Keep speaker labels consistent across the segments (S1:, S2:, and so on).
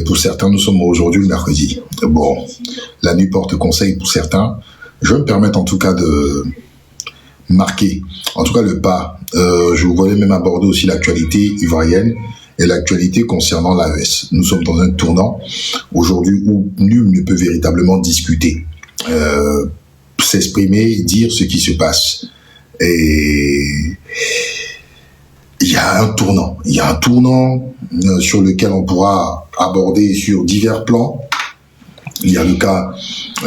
S1: Pour certains, nous sommes aujourd'hui le mercredi. Bon, la nuit porte conseil pour certains. Je vais me permettre en tout cas de marquer, en tout cas le pas. Je voulais même aborder aussi l'actualité ivoirienne et l'actualité concernant l'AES. Nous sommes dans un tournant aujourd'hui où nul ne peut véritablement discuter, s'exprimer, dire ce qui se passe. Et il y a un tournant sur lequel on pourra aborder sur divers plans. Il y a le cas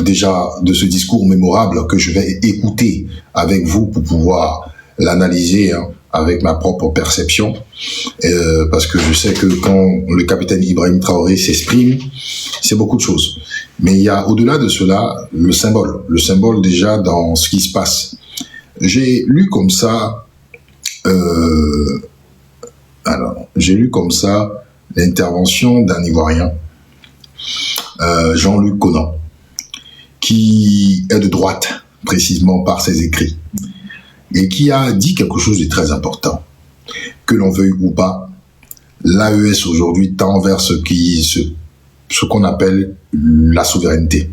S1: déjà de ce discours mémorable que je vais écouter avec vous pour pouvoir l'analyser avec ma propre perception, parce que je sais que quand le capitaine Ibrahim Traoré s'exprime, c'est beaucoup de choses. Mais il y a au-delà de cela le symbole déjà dans ce qui se passe. J'ai lu comme ça l'intervention d'un Ivoirien, Jean-Luc Conan, qui est de droite, précisément par ses écrits, et qui a dit quelque chose de très important. Que l'on veuille ou pas, l'AES aujourd'hui tend vers ce qu'on appelle la souveraineté.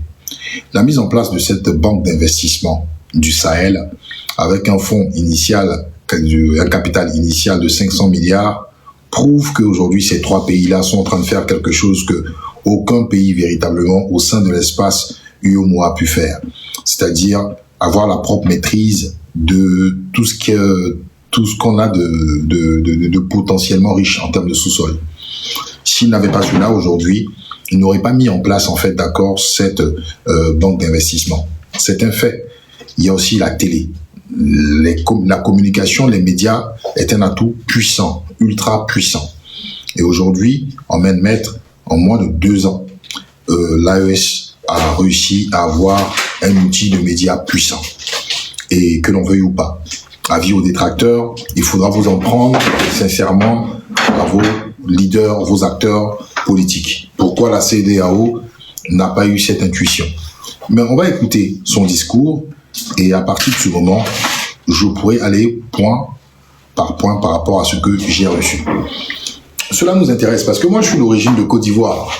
S1: La mise en place de cette banque d'investissement du Sahel, avec un fonds initial, un capital initial de 500 milliards, prouve qu'aujourd'hui ces trois pays-là sont en train de faire quelque chose que aucun pays véritablement au sein de l'espace UEMOA a pu faire. C'est-à-dire avoir la propre maîtrise de tout ce qu'on a de potentiellement riche en termes de sous-sol. S'il n'avait pas cela aujourd'hui, il n'aurait pas mis en place en fait d'accord cette banque d'investissement. C'est un fait. Il y a aussi la télé. La communication, les médias est un atout puissant, ultra puissant. Et aujourd'hui, en main de maître, en moins de 2 ans, l'AES a réussi à avoir un outil de médias puissant. Et que l'on veuille ou pas. Avis aux détracteurs, il faudra vous en prendre sincèrement à vos leaders, vos acteurs politiques. Pourquoi la CEDEAO n'a pas eu cette intuition? Mais on va écouter son discours et à partir de ce moment, je pourrai aller point par rapport à ce que j'ai reçu. Cela nous intéresse parce que moi je suis d'origine de Côte d'Ivoire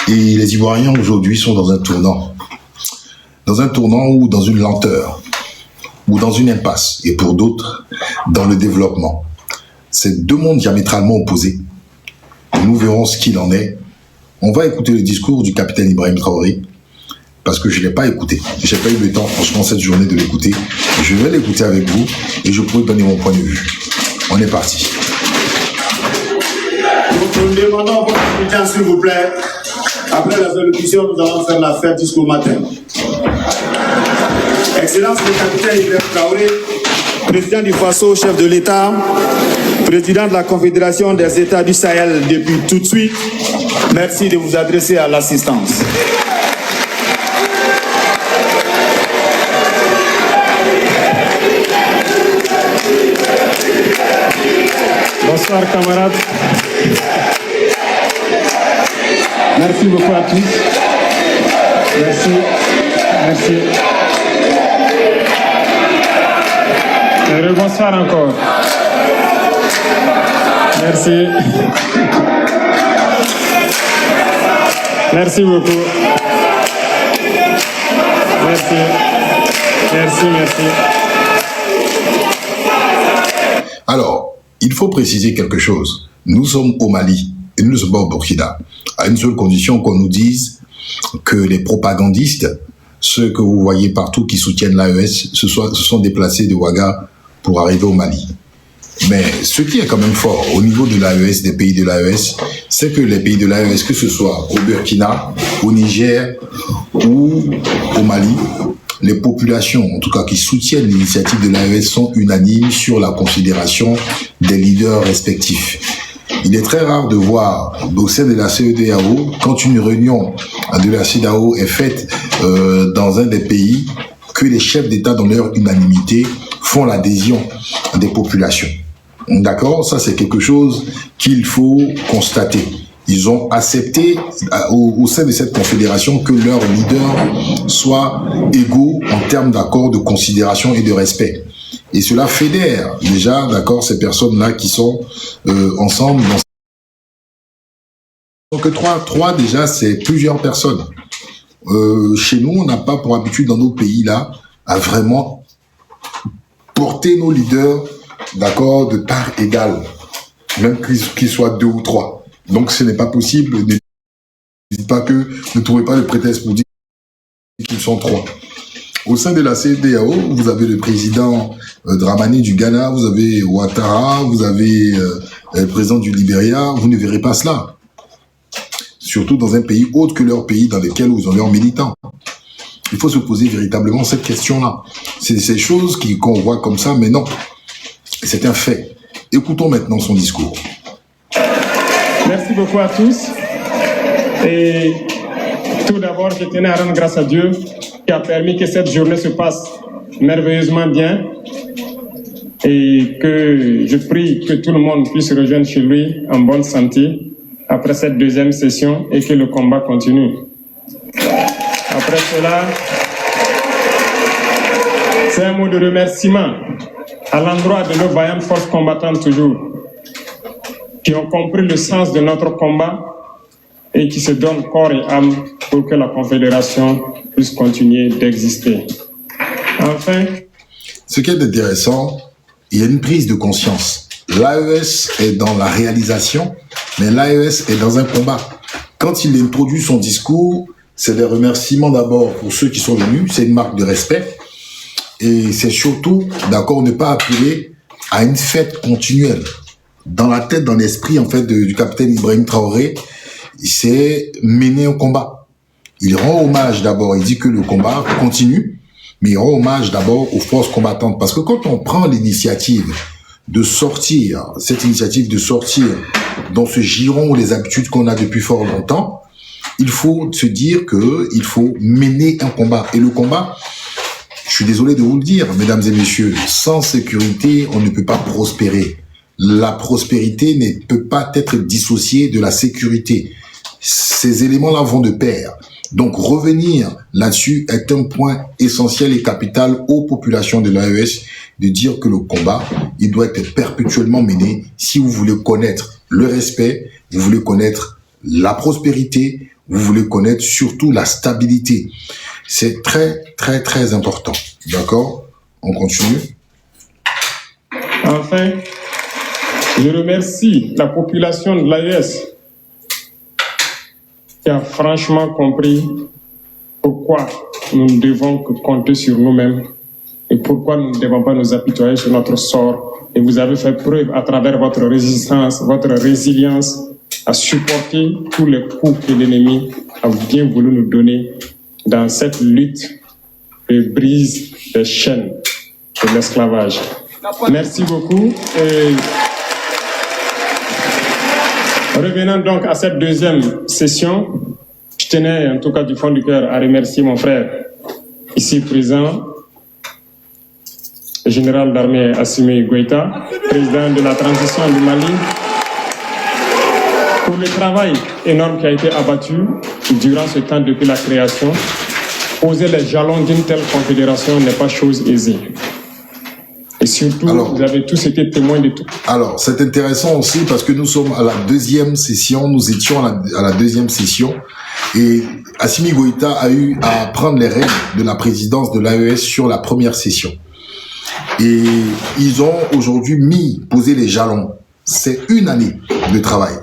S1: et les Ivoiriens aujourd'hui sont dans un tournant ou dans une lenteur ou dans une impasse et pour d'autres dans le développement. C'est deux mondes diamétralement opposés. Nous verrons ce qu'il en est. On va écouter le discours du capitaine Ibrahim Traoré parce que je ne l'ai pas écouté. Je n'ai pas eu le temps, franchement, cette journée de l'écouter. Je vais l'écouter avec vous et je pourrai donner mon point de vue. On est parti.
S2: Nous demandons votre soutien, s'il vous plaît. Après la allocutions, nous allons faire la fête jusqu'au matin. Excellence le capitaine Ibrahim Traoré, président du Faso, chef de l'État, président de la Confédération des États du Sahel depuis tout de suite, merci de vous adresser à l'assistance.
S3: Bonsoir camarades. Merci beaucoup à tous. Merci. Et bonsoir encore. Merci. Merci beaucoup. Merci.
S1: Alors, il faut préciser quelque chose. Nous sommes au Mali et nous ne sommes pas au Burkina. À une seule condition, qu'on nous dise que les propagandistes, ceux que vous voyez partout qui soutiennent l'AES, se sont déplacés de Ouaga pour arriver au Mali. Mais ce qui est quand même fort au niveau de l'AES, des pays de l'AES, c'est que les pays de l'AES, que ce soit au Burkina, au Niger ou au Mali, les populations, en tout cas qui soutiennent l'initiative de l'AES, sont unanimes sur la considération des leaders respectifs. Il est très rare de voir au sein de la CEDEAO, quand une réunion de la CEDEAO est faite dans un des pays, que les chefs d'État, dans leur unanimité, font l'adhésion des populations. D'accord? Ça, c'est quelque chose qu'il faut constater. Ils ont accepté au sein de cette confédération que leurs leaders soient égaux en termes d'accord, de considération et de respect. Et cela fédère déjà, d'accord, ces personnes-là qui sont ensemble dans Donc trois déjà, c'est plusieurs personnes. Chez nous, on n'a pas pour habitude dans nos pays là à vraiment porter nos leaders, d'accord, de part égale, même qu'ils soient 2 ou 3. Donc ce n'est pas possible. Ne dites pas que ne trouvez pas le prétexte pour dire qu'ils sont 3. Au sein de la CEDEAO, vous avez le président Dramani du Ghana, vous avez Ouattara, vous avez le président du Libéria. Vous ne verrez pas cela. Surtout dans un pays autre que leur pays dans lequel ils ont leurs militants. Il faut se poser véritablement cette question-là. C'est ces choses qu'on voit comme ça, mais non. C'est un fait. Écoutons maintenant son discours.
S3: Merci beaucoup à tous. Et tout d'abord, je tenais à rendre grâce à Dieu qui a permis que cette journée se passe merveilleusement bien et que je prie que tout le monde puisse rejoindre chez lui en bonne santé après cette deuxième session et que le combat continue. Après cela, c'est un mot de remerciement à l'endroit de nos vaillantes forces combattantes toujours, qui ont compris le sens de notre combat et qui se donnent corps et âme pour que la Confédération puisse continuer d'exister. Enfin,
S1: ce qui est intéressant, il y a une prise de conscience. L'AES est dans la réalisation, mais l'AES est dans un combat. Quand il introduit son discours, c'est des remerciements d'abord pour ceux qui sont venus, c'est une marque de respect. Et c'est surtout, d'accord, ne pas appeler à une fête continuelle. Dans la tête, dans l'esprit, en fait, du capitaine Ibrahim Traoré, c'est mener un combat. Il rend hommage d'abord, il dit que le combat continue, mais il rend hommage d'abord aux forces combattantes. Parce que quand on prend l'initiative de sortir, cette initiative de sortir dans ce giron, les habitudes qu'on a depuis fort longtemps, il faut se dire que il faut mener un combat. Et le combat, je suis désolé de vous le dire, mesdames et messieurs, sans sécurité, on ne peut pas prospérer. La prospérité ne peut pas être dissociée de la sécurité. Ces éléments-là vont de pair. Donc revenir là-dessus est un point essentiel et capital aux populations de l'AES, de dire que le combat, il doit être perpétuellement mené si vous voulez connaître le respect, vous voulez connaître la prospérité, vous voulez connaître surtout la stabilité. C'est très, très, très important. D'accord? On continue.
S3: Enfin, je remercie la population de l'AES qui a franchement compris pourquoi nous ne devons que compter sur nous-mêmes et pourquoi nous ne devons pas nous apitoyer sur notre sort. Et vous avez fait preuve à travers votre résistance, votre résilience à supporter tous les coups que l'ennemi a bien voulu nous donner dans cette lutte de brise des chaînes de l'esclavage. Merci beaucoup. Et revenant donc à cette deuxième session, je tenais en tout cas du fond du cœur à remercier mon frère ici présent, le général d'armée Assimi Goïta, président de la transition du Mali, pour le travail énorme qui a été abattu durant ce temps depuis la création. Poser les jalons d'une telle confédération n'est pas chose aisée. Et surtout, vous avez tous été témoins de tout.
S1: Alors, c'est intéressant aussi parce que nous sommes à la deuxième session, nous étions à la deuxième session et Assimi Goïta a eu à prendre les rênes de la présidence de l'AES sur la première session. Et ils ont aujourd'hui posé les jalons. C'est une année de travail.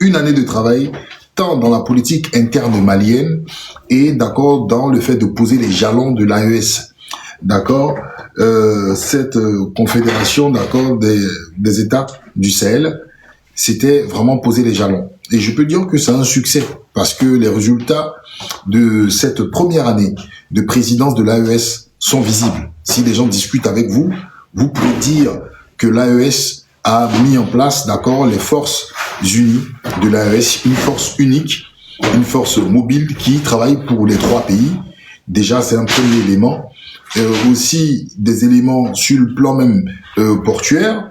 S1: Une année de travail, tant dans la politique interne malienne et d'accord dans le fait de poser les jalons de l'AES. D'accord, cette confédération, d'accord, des États du Sahel, c'était vraiment poser les jalons. Et je peux dire que c'est un succès parce que les résultats de cette première année de présidence de l'AES sont visibles. Si des gens discutent avec vous, vous pouvez dire que l'AES a mis en place, d'accord, les forces unies de l'AES, une force unique, une force mobile qui travaille pour les 3 pays. Déjà, c'est un premier élément. Aussi des éléments sur le plan même portuaire,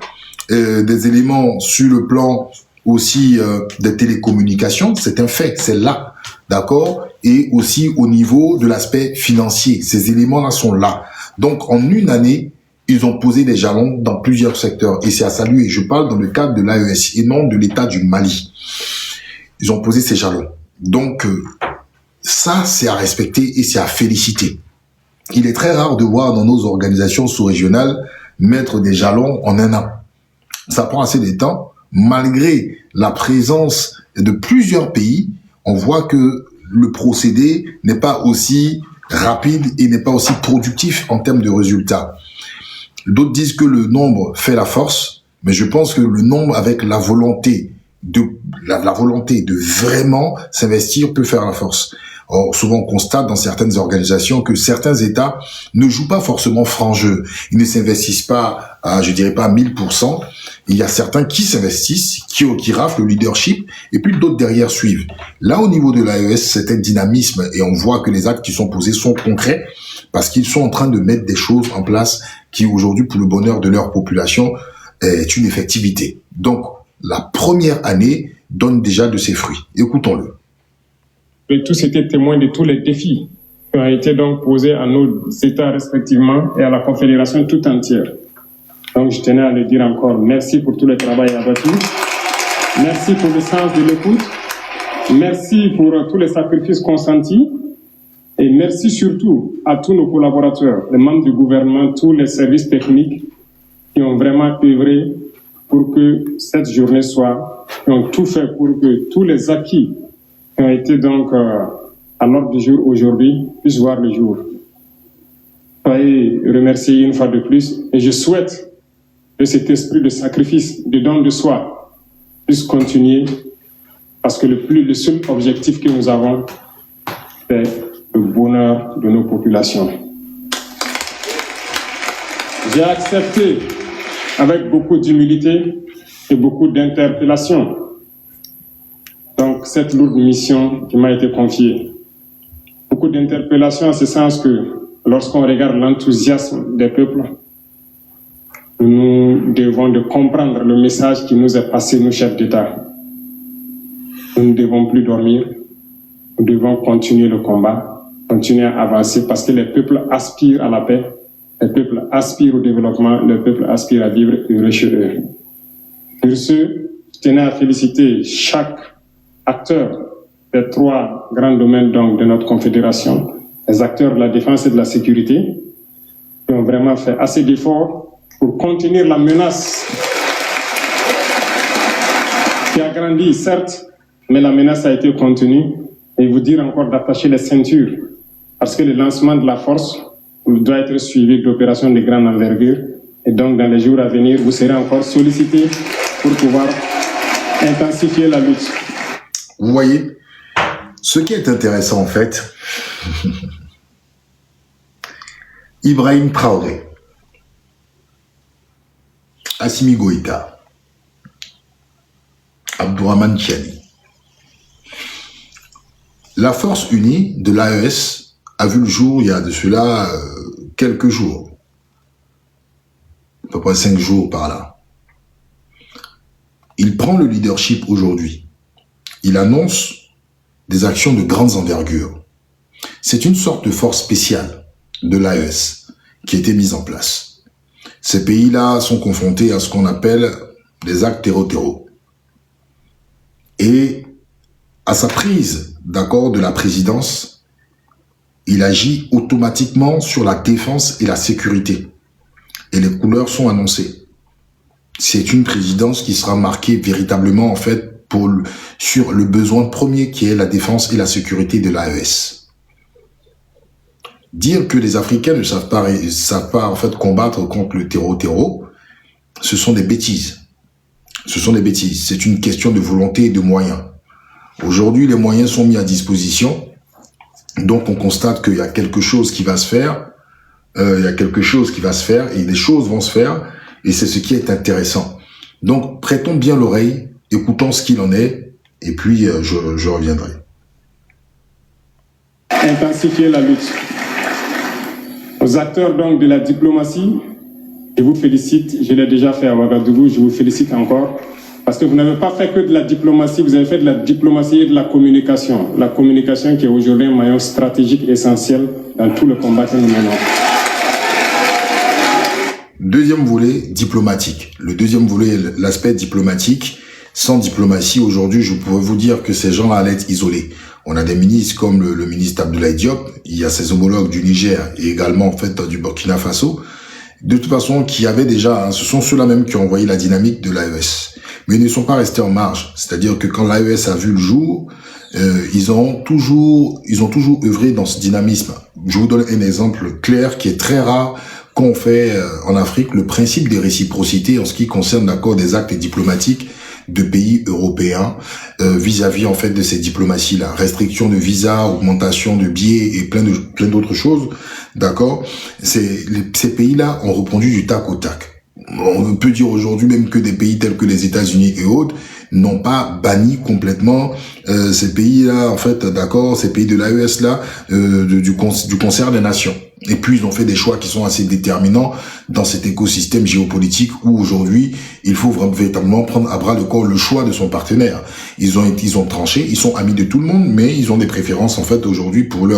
S1: des éléments sur le plan aussi des télécommunications, c'est un fait, c'est là, d'accord, et aussi au niveau de l'aspect financier, ces éléments-là sont là. Donc en une année, ils ont posé des jalons dans plusieurs secteurs et c'est à saluer. Je parle dans le cadre de l'AES et non de l'État du Mali. ils ont posé ces jalons. Donc, ça, c'est à respecter et c'est à féliciter. Il est très rare de voir dans nos organisations sous-régionales mettre des jalons en un an. Ça prend assez de temps. Malgré la présence de plusieurs pays, on voit que le procédé n'est pas aussi rapide et n'est pas aussi productif en termes de résultats. D'autres disent que le nombre fait la force, mais je pense que le nombre avec la volonté de vraiment s'investir peut faire la force. Or, souvent, on constate dans certaines organisations que certains États ne jouent pas forcément franc jeu. Ils ne s'investissent pas à, je dirais pas à 1000%. Il y a certains qui s'investissent, qui raflent le leadership, et puis d'autres derrière suivent. Là, au niveau de l'AES, c'est un dynamisme, et on voit que les actes qui sont posés sont concrets, parce qu'ils sont en train de mettre des choses en place qui, aujourd'hui, pour le bonheur de leur population, est une effectivité. Donc, la première année donne déjà de ses fruits. Écoutons-le.
S3: Et tous étaient témoins de tous les défis qui ont été donc posés à nos États respectivement et à la Confédération tout entière. Donc je tenais à le dire encore, merci pour tout le travail abattu, merci pour le sens de l'écoute, merci pour tous les sacrifices consentis et merci surtout à tous nos collaborateurs, les membres du gouvernement, tous les services techniques qui ont vraiment œuvré pour que cette journée soit, qui ont tout fait pour que tous les acquis qui ont été donc à l'ordre du jour aujourd'hui puissent voir le jour. Soyez remerciés une fois de plus et je souhaite que cet esprit de sacrifice, de don de soi puisse continuer parce que le seul objectif que nous avons, c'est le bonheur de nos populations. J'ai accepté avec beaucoup d'humilité et beaucoup d'interpellation donc cette lourde mission qui m'a été confiée. Beaucoup d'interpellations en ce sens que lorsqu'on regarde l'enthousiasme des peuples, nous devons de comprendre le message qui nous est passé, nos chefs d'État. Nous ne devons plus dormir, nous devons continuer le combat, continuer à avancer parce que les peuples aspirent à la paix, les peuples aspirent au développement, les peuples aspirent à vivre heureux chez eux. Pour ce, je tenais à féliciter chaque acteur des trois grands domaines donc, de notre confédération, les acteurs de la défense et de la sécurité, qui ont vraiment fait assez d'efforts pour contenir la menace qui a grandi, certes, mais la menace a été contenue. Et vous dire encore d'attacher les ceintures, parce que le lancement de la force doit être suivi d'opérations de grande envergure. Et donc, dans les jours à venir, vous serez encore sollicités pour pouvoir intensifier la lutte.
S1: Vous voyez, ce qui est intéressant en fait, Ibrahim Traoré, Assimi Goïta, Abdourahmane Tiani, la force unie de l'AES a vu le jour il y a de cela quelques jours, à peu près 5 jours par là. Il prend le leadership aujourd'hui. Il annonce des actions de grandes envergures. C'est une sorte de force spéciale de l'AES qui a été mise en place. Ces pays-là sont confrontés à ce qu'on appelle des actes terreau-terreau. Et à sa prise d'accord de la présidence, il agit automatiquement sur la défense et la sécurité. Et les couleurs sont annoncées. C'est une présidence qui sera marquée véritablement en fait sur le besoin premier qui est la défense et la sécurité de l'AES. Dire que les Africains ne savent pas en fait combattre contre le terreau-terreau, ce sont des bêtises. Ce sont des bêtises. C'est une question de volonté et de moyens. Aujourd'hui, les moyens sont mis à disposition. Donc, on constate qu'il y a quelque chose qui va se faire. Il y a quelque chose qui va se faire et des choses vont se faire. Et c'est ce qui est intéressant. Donc, prêtons bien l'oreille. Écoutons ce qu'il en est, et puis je reviendrai.
S3: Intensifier la lutte. Aux acteurs donc de la diplomatie, je vous félicite, je l'ai déjà fait à Ouagadougou, je vous félicite encore, parce que vous n'avez pas fait que de la diplomatie, vous avez fait de la diplomatie et de la communication. La communication qui est aujourd'hui un maillon stratégique essentiel dans tout le combat que nous menons.
S1: Deuxième volet, diplomatique. Le deuxième volet, l'aspect diplomatique, Sans diplomatie, aujourd'hui, je pourrais vous dire que ces gens-là allaient être isolés. On a des ministres comme le ministre Abdoulaye Diop, il y a ses homologues du Niger et également en fait du Burkina Faso, de toute façon qui avaient déjà, ce sont ceux-là même qui ont envoyé la dynamique de l'AES. Mais ils ne sont pas restés en marge, c'est-à-dire que quand l'AES a vu le jour, ils ont toujours œuvré dans ce dynamisme. Je vous donne un exemple clair qui est très rare qu'on fait en Afrique, le principe des réciprocités en ce qui concerne d'accord des actes diplomatiques de pays européens vis-à-vis en fait de ces diplomaties-là, restriction de visa, augmentation de billets et plein d'autres choses, d'accord. Ces pays-là ont répondu du tac au tac. On peut dire aujourd'hui même que des pays tels que les États-Unis et autres n'ont pas banni complètement ces pays-là, en fait, d'accord, ces pays de l'AES là, du concert des nations. Et puis ils ont fait des choix qui sont assez déterminants dans cet écosystème géopolitique où aujourd'hui il faut véritablement prendre à bras le corps le choix de son partenaire. Ils ont tranché, ils sont amis de tout le monde, mais ils ont des préférences en fait aujourd'hui pour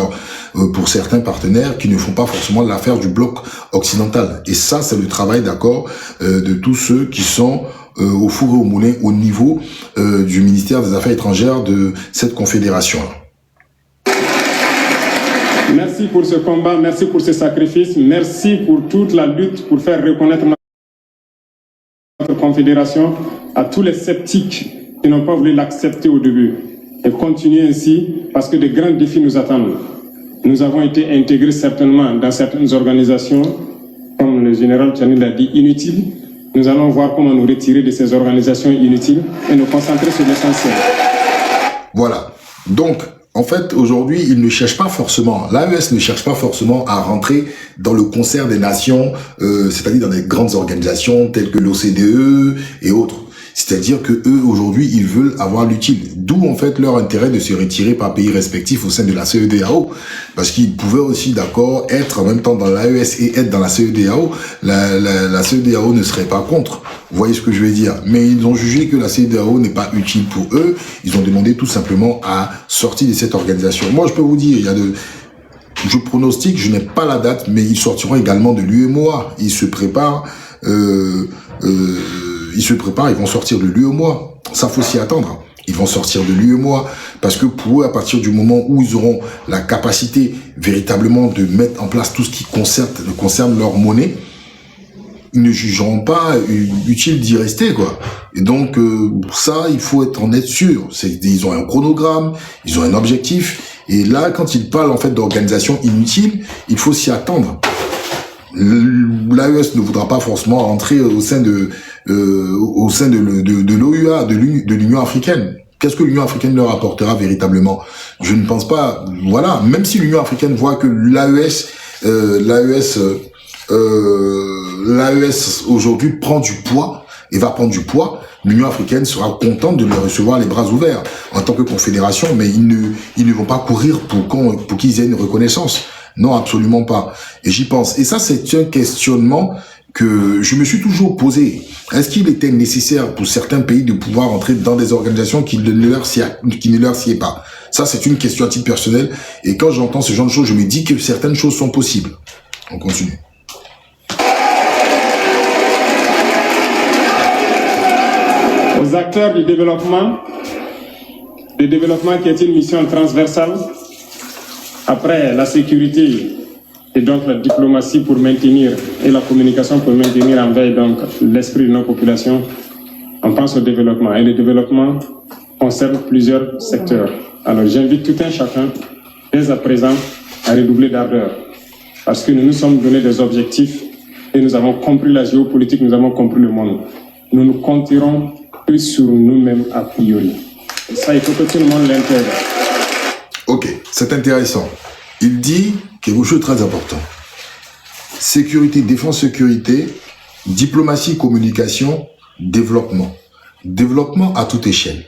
S1: certains partenaires qui ne font pas forcément l'affaire du bloc occidental. Et ça c'est le travail d'accord de tous ceux qui sont au four et au moulin au niveau du ministère des Affaires étrangères de cette confédération-là.
S3: Merci pour ce combat, merci pour ce sacrifice, merci pour toute la lutte pour faire reconnaître notre confédération à tous les sceptiques qui n'ont pas voulu l'accepter au début. Et continuer ainsi parce que de grands défis nous attendent. Nous avons été intégrés certainement dans certaines organisations, comme le général Tchani l'a dit, inutiles. Nous allons voir comment nous retirer de ces organisations inutiles et nous concentrer sur l'essentiel.
S1: Voilà. Donc, en fait, aujourd'hui, ils ne cherchent pas forcément, l'AES ne cherche pas forcément à rentrer dans le concert des nations, c'est-à-dire dans des grandes organisations telles que l'OCDE et autres. C'est-à-dire que eux, aujourd'hui, ils veulent avoir l'utile. D'où, en fait, leur intérêt de se retirer par pays respectifs au sein de la CEDEAO. Parce qu'ils pouvaient aussi, d'accord, être en même temps dans l'AES et être dans la CEDEAO. La CEDEAO ne serait pas contre. Vous voyez ce que je veux dire? Mais ils ont jugé que la CEDEAO n'est pas utile pour eux. Ils ont demandé tout simplement à sortir de cette organisation. Moi, je peux vous dire, je pronostique, je n'ai pas la date, mais ils sortiront également de l'UEMOA. Ils se préparent, ils vont sortir de l'UEMOA. Ça, faut s'y attendre. Ils vont sortir de l'UEMOA parce que pour eux, à partir du moment où ils auront la capacité véritablement de mettre en place tout ce qui concerne leur monnaie, ils ne jugeront pas utile d'y rester, quoi. Et donc, ça, il faut en être sûr. Ils ont un chronogramme, ils ont un objectif. Et là, quand ils parlent, en fait, d'organisation inutile, il faut s'y attendre. L'AES ne voudra pas forcément rentrer au sein de l'OUA, de l'Union africaine. Qu'est-ce que l'Union africaine leur apportera véritablement? Je ne pense pas. Voilà, même si l'Union africaine voit que l'AES aujourd'hui prend du poids et va prendre du poids, l'Union africaine sera contente de le recevoir les bras ouverts en tant que confédération, mais ils ne vont pas courir pour qu'ils aient une reconnaissance. Non, absolument pas. Et j'y pense. Et ça, c'est un questionnement que je me suis toujours posé. Est-ce qu'il était nécessaire pour certains pays de pouvoir entrer dans des organisations qui ne leur sied pas? Ça, c'est une question à titre personnel. Et quand j'entends ce genre de choses, je me dis que certaines choses sont possibles. On continue.
S3: Aux acteurs du développement qui est une mission transversale, après la sécurité et donc la diplomatie pour maintenir et la communication pour maintenir en veille donc l'esprit de nos populations, on pense au développement. Et le développement concerne plusieurs secteurs. Alors j'invite tout un chacun, dès à présent, à redoubler d'ardeur. Parce que nous nous sommes donné des objectifs et nous avons compris la géopolitique, nous avons compris le monde. Nous ne compterons que sur nous-mêmes a priori. Et ça, il faut que tout le monde l'intègre.
S1: Ok, c'est intéressant. Il dit quelque chose de très important. Sécurité, défense, sécurité, diplomatie, communication, développement. Développement à toute échelle.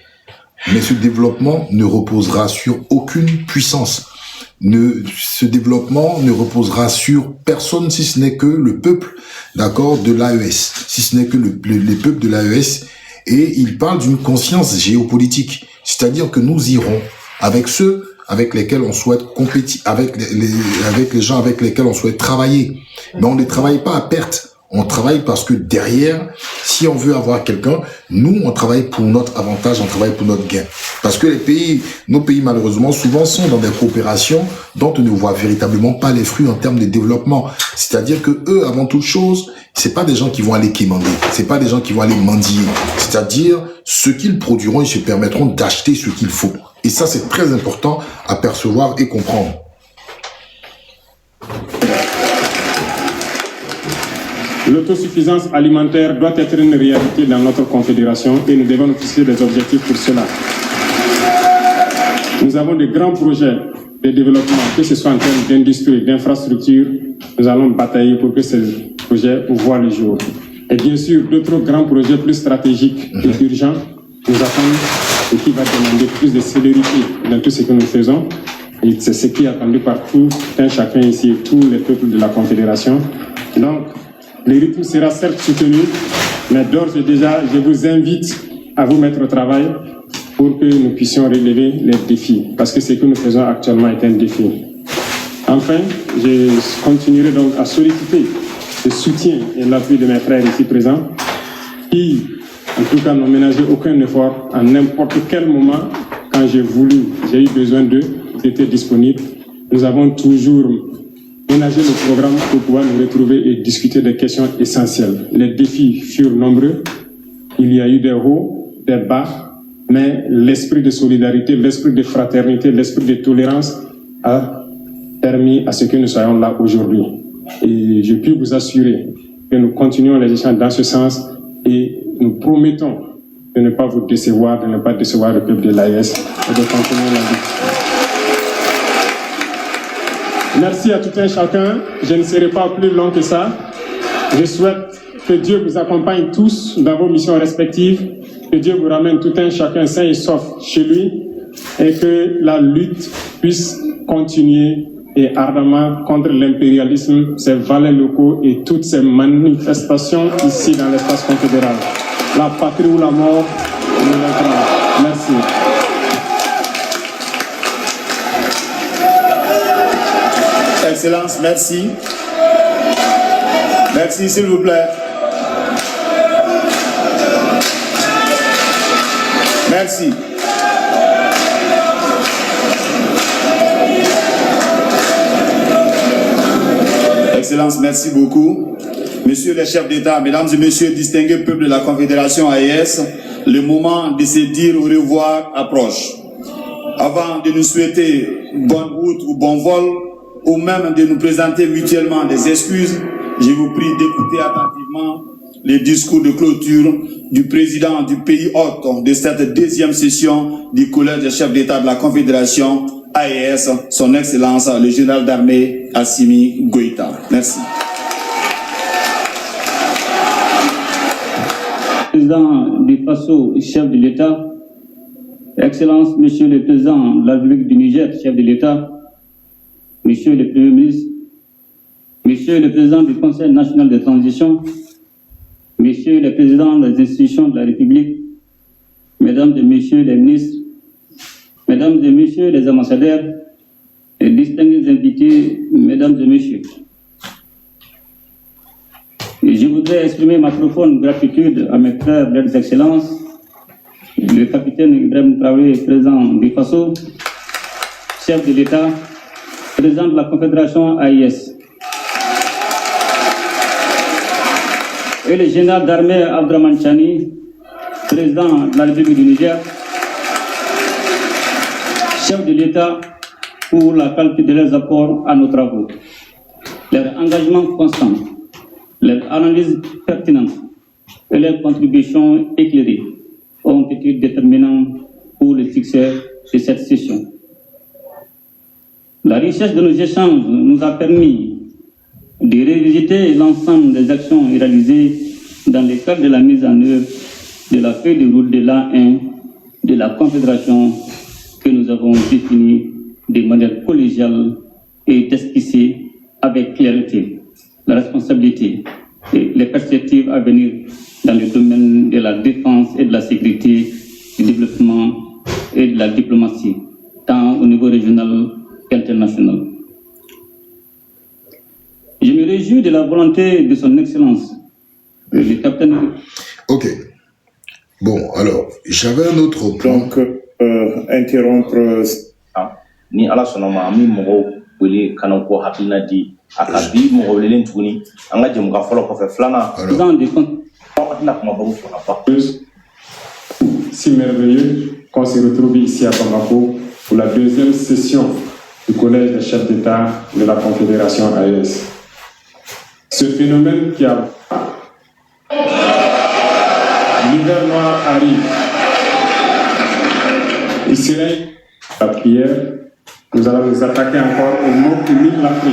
S1: Mais ce développement ne reposera sur aucune puissance. Ce développement ne reposera sur personne si ce n'est que le peuple, d'accord, de l'AES. Si ce n'est que les peuples de l'AES. Et il parle d'une conscience géopolitique. C'est-à-dire que nous irons avec ceux avec lesquels on souhaite compétir, avec les gens avec lesquels on souhaite travailler. Mais on ne travaille pas à perte. On travaille parce que derrière, si on veut avoir quelqu'un, nous, on travaille pour notre avantage, on travaille pour notre gain. Parce que nos pays, malheureusement, souvent sont dans des coopérations dont on ne voit véritablement pas les fruits en termes de développement. C'est-à-dire que eux, avant toute chose, c'est pas des gens qui vont aller quémander. C'est pas des gens qui vont aller mendier. C'est-à-dire, ce qu'ils produiront, ils se permettront d'acheter ce qu'il faut. Et ça, c'est très important à percevoir et comprendre.
S3: L'autosuffisance alimentaire doit être une réalité dans notre confédération et nous devons nous fixer des objectifs pour cela. Nous avons de grands projets de développement, que ce soit en termes d'industrie, d'infrastructure. Nous allons batailler pour que ces projets voient le jour. Et bien sûr, d'autres grands projets plus stratégiques et urgents nous attendent et qui va demander plus de célérité dans tout ce que nous faisons. Et c'est ce qui est attendu par tout un chacun ici, tous les peuples de la Confédération. Donc, le rythme sera certes soutenu, mais d'ores et déjà, je vous invite à vous mettre au travail pour que nous puissions relever les défis, parce que ce que nous faisons actuellement est un défi. Enfin, je continuerai donc à solliciter le soutien et l'appui de mes frères ici présents, qui, en tout cas, n'ont ménagé aucun effort à n'importe quel moment, quand j'ai eu besoin d'eux, ils étaient disponibles. Nous avons toujours ménager le programme pour pouvoir nous retrouver et discuter des questions essentielles. Les défis furent nombreux. Il y a eu des hauts, des bas, mais l'esprit de solidarité, l'esprit de fraternité, l'esprit de tolérance a permis à ce que nous soyons là aujourd'hui. Et je puis vous assurer que nous continuons les échanges dans ce sens et nous promettons de ne pas vous décevoir, de ne pas décevoir le peuple de l'AES et de continuer la discussion. Merci à tout un chacun. Je ne serai pas plus long que ça. Je souhaite que Dieu vous accompagne tous dans vos missions respectives, que Dieu vous ramène tout un chacun sain et sauf chez lui, et que la lutte puisse continuer et ardemment contre l'impérialisme, ses valets locaux et toutes ces manifestations ici dans l'espace confédéral. La patrie ou la mort, nous vaincrons. Merci.
S2: Excellence, merci. Merci, s'il vous plaît. Merci. Excellence, merci beaucoup. Messieurs les chefs d'État, mesdames et messieurs, distingués peuple de la Confédération AES, le moment de se dire au revoir approche. Avant de nous souhaiter bonne route ou bon vol, ou même de nous présenter mutuellement des excuses, je vous prie d'écouter attentivement les discours de clôture du président du pays hôte de cette deuxième session du Collège des chefs d'État de la Confédération AES, son Excellence le général d'armée Assimi Goïta. Merci.
S4: Président du FASO, chef de l'État, Excellence, Monsieur le Président de la République du Niger, chef de l'État, Monsieur le Premier ministre, Monsieur le Président du Conseil national de transition, Monsieur le Président des institutions de la République, Mesdames et Messieurs les ministres, Mesdames et Messieurs les ambassadeurs, et distingués invités, Mesdames et Messieurs. Et je voudrais exprimer ma profonde gratitude à mes frères leurs excellences, le capitaine Ibrahim Traoré, président du FASO, chef de l'État, président de la Confédération AES, et le général d'armée Abdraman Chani, président de la République du Niger, chef de l'État, pour la qualité de leurs apports à nos travaux. Leur engagement constant, leur analyse pertinente et leurs contributions éclairées ont été déterminants pour le succès de cette session. La richesse de nos échanges nous a permis de revisiter l'ensemble des actions réalisées dans le cadre de la mise en œuvre de la feuille de route de l'an 1 de la Confédération que nous avons définie de manière collégiale et esquissée avec clarté la responsabilité et les perspectives à venir dans le domaine de la défense et de la sécurité, du développement et de la diplomatie, tant au niveau régional qu'international. Je me réjouis de la volonté de son Excellence, le capitaine.
S1: Ok. Bon, alors, j'avais un autre point.
S2: Donc, interrompre.
S5: Ni ala sɔnna ma an bɛ mɔgɔw wele ka na ko hakilina di a ka bi mɔgɔ welelen tuguni an ka jɛmukan fɔlɔ kɔfɛ filanan
S4: Président des comptes.
S5: hakilina kumabaw fɔ ka ban.
S3: Si merveilleux qu'on se retrouve ici à Bamako pour la deuxième session du Collège des chefs d'État de la Confédération AES. Ce phénomène qui a... L'hiver noir arrive. Il serait la prière. Nous allons nous attaquer encore au mot qui lie l'Afrique.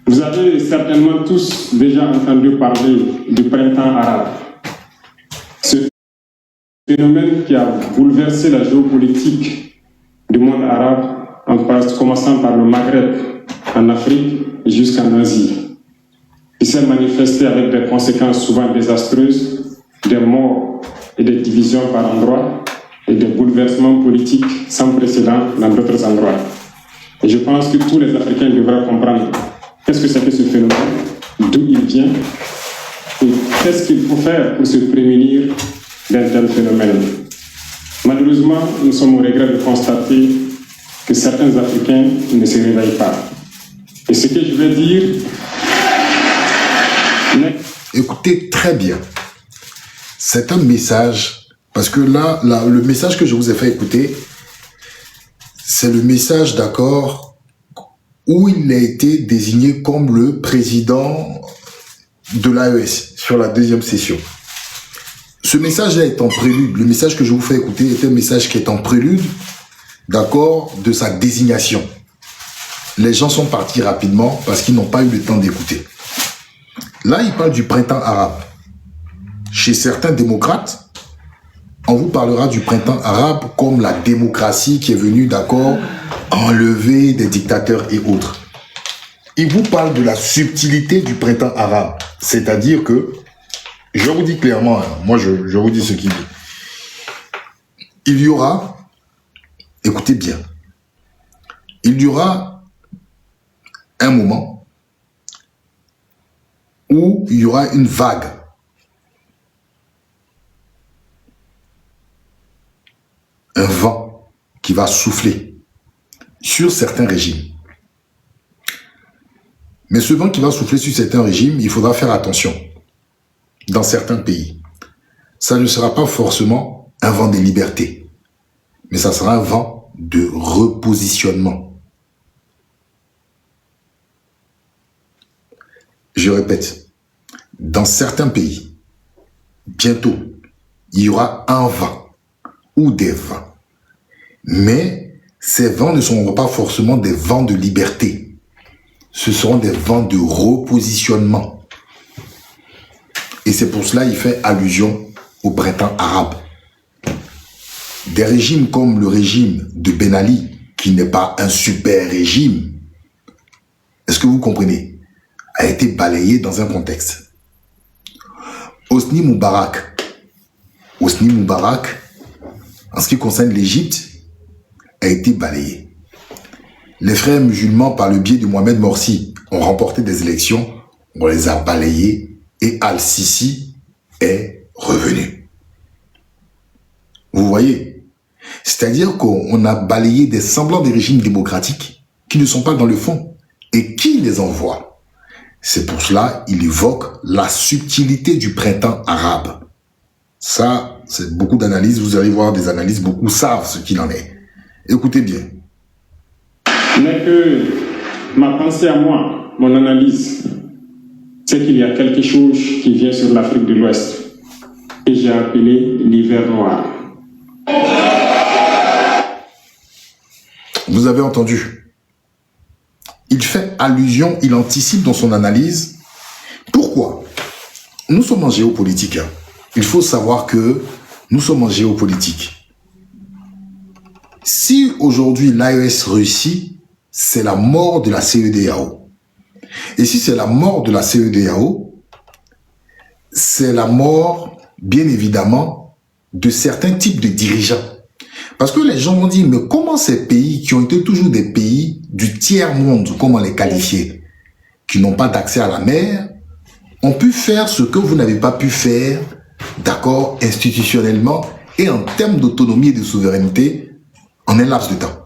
S3: Vous avez certainement tous déjà entendu parler du printemps arabe. Ce phénomène qui a bouleversé la géopolitique du monde arabe, en commençant par le Maghreb, en Afrique jusqu'en Asie. Il s'est manifesté avec des conséquences souvent désastreuses, des morts et des divisions par endroits, et des bouleversements politiques sans précédent dans d'autres endroits. Et je pense que tous les Africains devraient comprendre qu'est-ce que c'est que ce phénomène, d'où il vient, et qu'est-ce qu'il faut faire pour se prémunir d'un tel phénomène. Malheureusement, nous sommes au regret de constater que certains Africains ne se réveillent pas. Et ce que je veux dire...
S1: Écoutez très bien. C'est un message, parce que là, le message que je vous ai fait écouter, c'est le message, d'accord, où il a été désigné comme le président de l'AES sur la deuxième session. Ce message-là est en prélude. Le message que je vous fais écouter est un message qui est en prélude, d'accord, de sa désignation. Les gens sont partis rapidement parce qu'ils n'ont pas eu le temps d'écouter. Là, il parle du printemps arabe. Chez certains démocrates, on vous parlera du printemps arabe comme la démocratie qui est venue, d'accord, enlever des dictateurs et autres. Il vous parle de la subtilité du printemps arabe. C'est-à-dire que, je vous dis clairement, moi je vous dis ce qu'il dit. Il y aura, écoutez bien, il y aura un moment où il y aura une vague. Un vent qui va souffler sur certains régimes. Mais ce vent qui va souffler sur certains régimes, il faudra faire attention. Dans certains pays, ça ne sera pas forcément un vent de liberté, mais ça sera un vent de repositionnement. Je répète, dans certains pays, bientôt, il y aura un vent ou des vents. Mais ces vents ne seront pas forcément des vents de liberté. Ce seront des vents de repositionnement. Et c'est pour cela qu'il fait allusion au printemps arabe. Des régimes comme le régime de Ben Ali, qui n'est pas un super régime, est-ce que vous comprenez, a été balayé dans un contexte. Hosni Moubarak, en ce qui concerne l'Égypte, a été balayé. Les frères musulmans, par le biais de Mohamed Morsi, ont remporté des élections, on les a balayés et Al-Sisi est revenu. Vous voyez? C'est-à-dire qu'on a balayé des semblants de régimes démocratiques qui ne sont pas dans le fond. Et qui les envoie? C'est pour cela qu'il évoque la subtilité du printemps arabe. Ça, c'est beaucoup d'analyses. Vous allez voir des analyses, beaucoup savent ce qu'il en est. Écoutez bien.
S3: Mais que ma pensée à moi, mon analyse, c'est qu'il y a quelque chose qui vient sur l'Afrique de l'Ouest, que j'ai appelé l'hiver noir.
S1: Vous avez entendu. Il fait allusion, il anticipe dans son analyse. Pourquoi? Nous sommes en géopolitique. Hein. Il faut savoir que nous sommes en géopolitique. Si aujourd'hui l'AES réussit, c'est la mort de la CEDEAO. Et si c'est la mort de la CEDEAO, c'est la mort, bien évidemment, de certains types de dirigeants. Parce que les gens m'ont dit, mais comment ces pays qui ont été toujours des pays du tiers-monde, comment les qualifier? qui n'ont pas d'accès à la mer, ont pu faire ce que vous n'avez pas pu faire, d'accord, institutionnellement et en termes d'autonomie et de souveraineté en un laps de temps.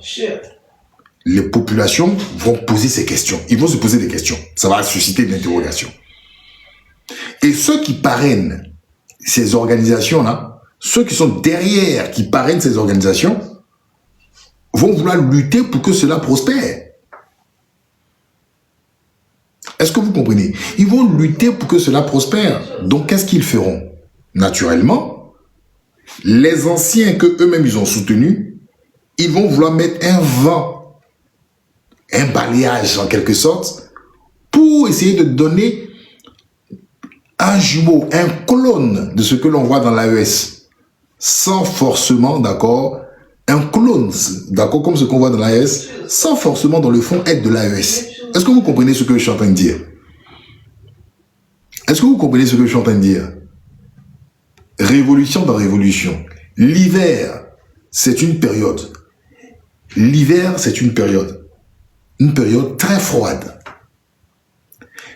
S1: Les populations vont poser ces questions. Ils vont se poser des questions. Ça va susciter de l'interrogation. Et ceux qui parrainent ces organisations-là, ceux qui sont derrière, qui parrainent ces organisations, vont vouloir lutter pour que cela prospère. Est-ce que vous comprenez? Ils vont lutter pour que cela prospère. Donc, qu'est-ce qu'ils feront? Naturellement, les anciens que eux-mêmes ils ont soutenus, ils vont vouloir mettre un vent, un balayage en quelque sorte, pour essayer de donner un jumeau, un clone de ce que l'on voit dans l'AES, sans forcément, d'accord, un clone, d'accord, comme ce qu'on voit dans l'AES, sans forcément dans le fond être de l'AES. Est-ce que vous comprenez ce que je suis en train de dire? Est-ce que vous comprenez ce que je suis en train de dire? Révolution dans révolution. L'hiver, c'est une période. L'hiver, c'est une période très froide.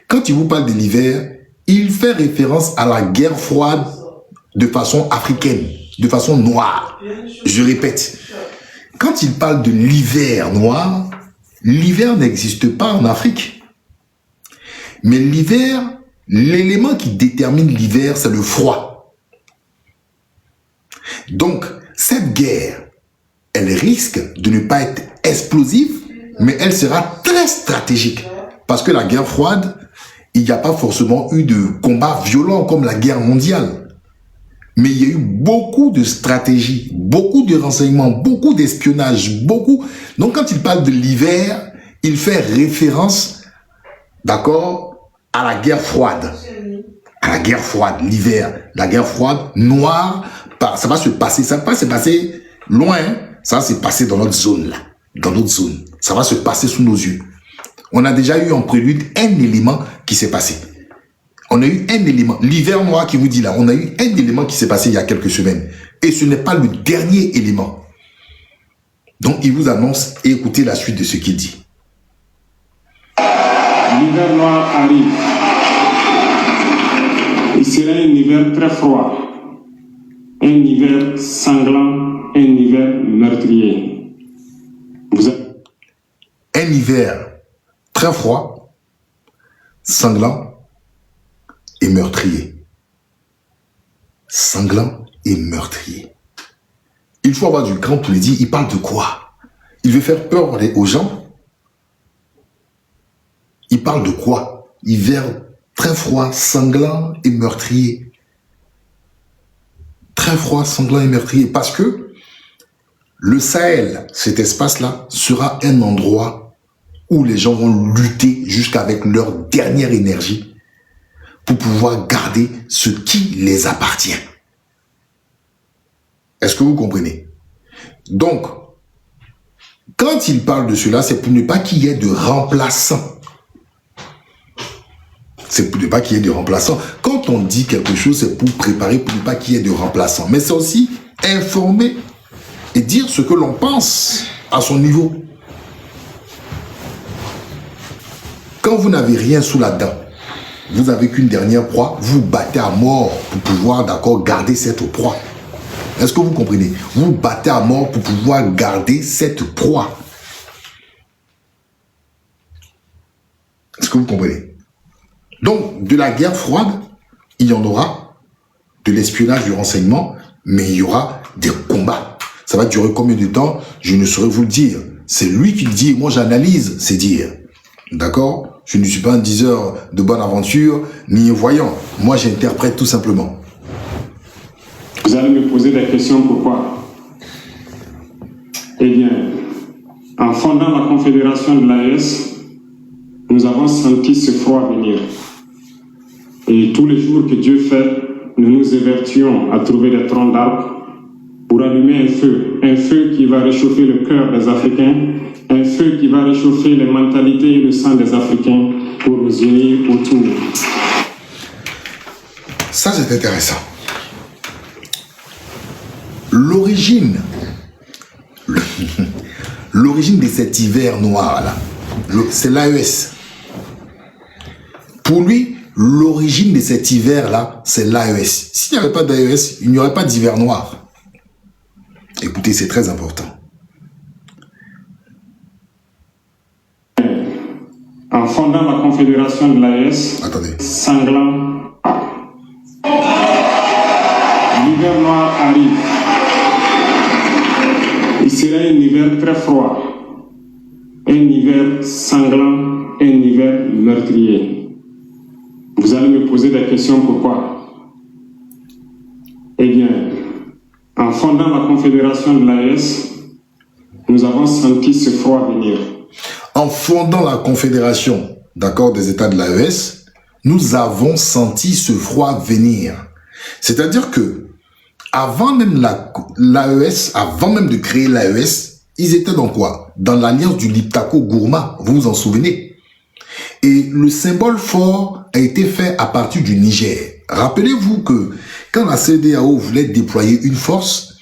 S1: Quand il vous parle de l'hiver, il fait référence à la guerre froide de façon africaine, de façon noire. Je répète, quand il parle de l'hiver noir, l'hiver n'existe pas en Afrique. Mais l'hiver, l'élément qui détermine l'hiver, c'est le froid. Donc, cette guerre, elle risque de ne pas être explosive, mais elle sera très stratégique. Parce que la guerre froide, il n'y a pas forcément eu de combat violent comme la guerre mondiale. Mais il y a eu beaucoup de stratégies, beaucoup de renseignements, beaucoup d'espionnage, beaucoup. Donc quand il parle de l'hiver, il fait référence, d'accord, à la guerre froide. À la guerre froide, l'hiver. La guerre froide, noire, ça va se passer, ça va pas se passer loin, hein. Ça va se passer dans notre zone là, dans notre zone. Ça va se passer sous nos yeux. On a déjà eu en prélude un élément qui s'est passé. On a eu un élément, l'hiver noir qui vous dit là, on a eu un élément qui s'est passé il y a quelques semaines. Et ce n'est pas le dernier élément. Donc il vous annonce et écoutez la suite de ce qu'il dit.
S3: L'hiver noir arrive. Il sera un hiver très froid. Un hiver sanglant, un hiver meurtrier.
S1: Un hiver très froid, sanglant et meurtrier. Sanglant et meurtrier. Il faut avoir du cran pour le dire. Il parle de quoi? Il veut faire peur aux gens. Il parle de quoi? Hiver très froid, sanglant et meurtrier. Très froid, sanglant et meurtrier. Parce que le Sahel, cet espace-là, sera un endroit où les gens vont lutter jusqu'avec leur dernière énergie pour pouvoir garder ce qui les appartient. Est-ce que vous comprenez? Donc, quand il parle de cela, c'est pour ne pas qu'il y ait de remplaçants. C'est pour ne pas qu'il y ait de remplaçants. Quand on dit quelque chose, c'est pour préparer, pour ne pas qu'il y ait de remplaçants. Mais c'est aussi informer et dire ce que l'on pense à son niveau. Quand vous n'avez rien sous la dent, vous n'avez qu'une dernière proie, vous battez à mort pour pouvoir, d'accord, garder cette proie. Est-ce que vous comprenez? Vous battez à mort pour pouvoir garder cette proie. Est-ce que vous comprenez? Donc, de la guerre froide, il y en aura, de l'espionnage, du renseignement, mais il y aura des combats. Ça va durer combien de temps? Je ne saurais vous le dire. C'est lui qui le dit, moi j'analyse ses dires. D'accord? Je ne suis pas un diseur de bonne aventure, ni un voyant. Moi j'interprète tout simplement.
S3: Vous allez me poser des questions, pourquoi? Eh bien, en fondant la confédération de l'AES, nous avons senti ce froid venir. Et tous les jours que Dieu fait, nous nous évertuons à trouver des troncs d'arbres pour allumer un feu qui va réchauffer le cœur des Africains, un feu qui va réchauffer les mentalités et le sang des Africains pour nous unir autour.
S1: Ça, c'est intéressant. L'origine de cet hiver noir là, c'est l'AES. Pour lui, l'origine de cet hiver-là, c'est l'AES. S'il n'y avait pas d'AES, il n'y aurait pas d'hiver noir. Écoutez, c'est très important.
S3: En fondant la confédération de l'AES,
S1: Attendez.
S3: sanglant, l'hiver noir arrive. Il sera un hiver très froid, un hiver sanglant, un hiver meurtrier. Vous allez me poser des questions, pourquoi? Eh bien, en fondant la confédération de l'AES, nous avons senti ce froid venir.
S1: En fondant la confédération, d'accord, des États de l'AES, nous avons senti ce froid venir. C'est-à-dire que, avant même l'AES, avant même de créer l'AES, ils étaient dans quoi? Dans l'alliance du Liptako-Gourma, vous vous en souvenez? Et le symbole fort a été fait à partir du Niger. Rappelez-vous que quand la CEDEAO voulait déployer une force,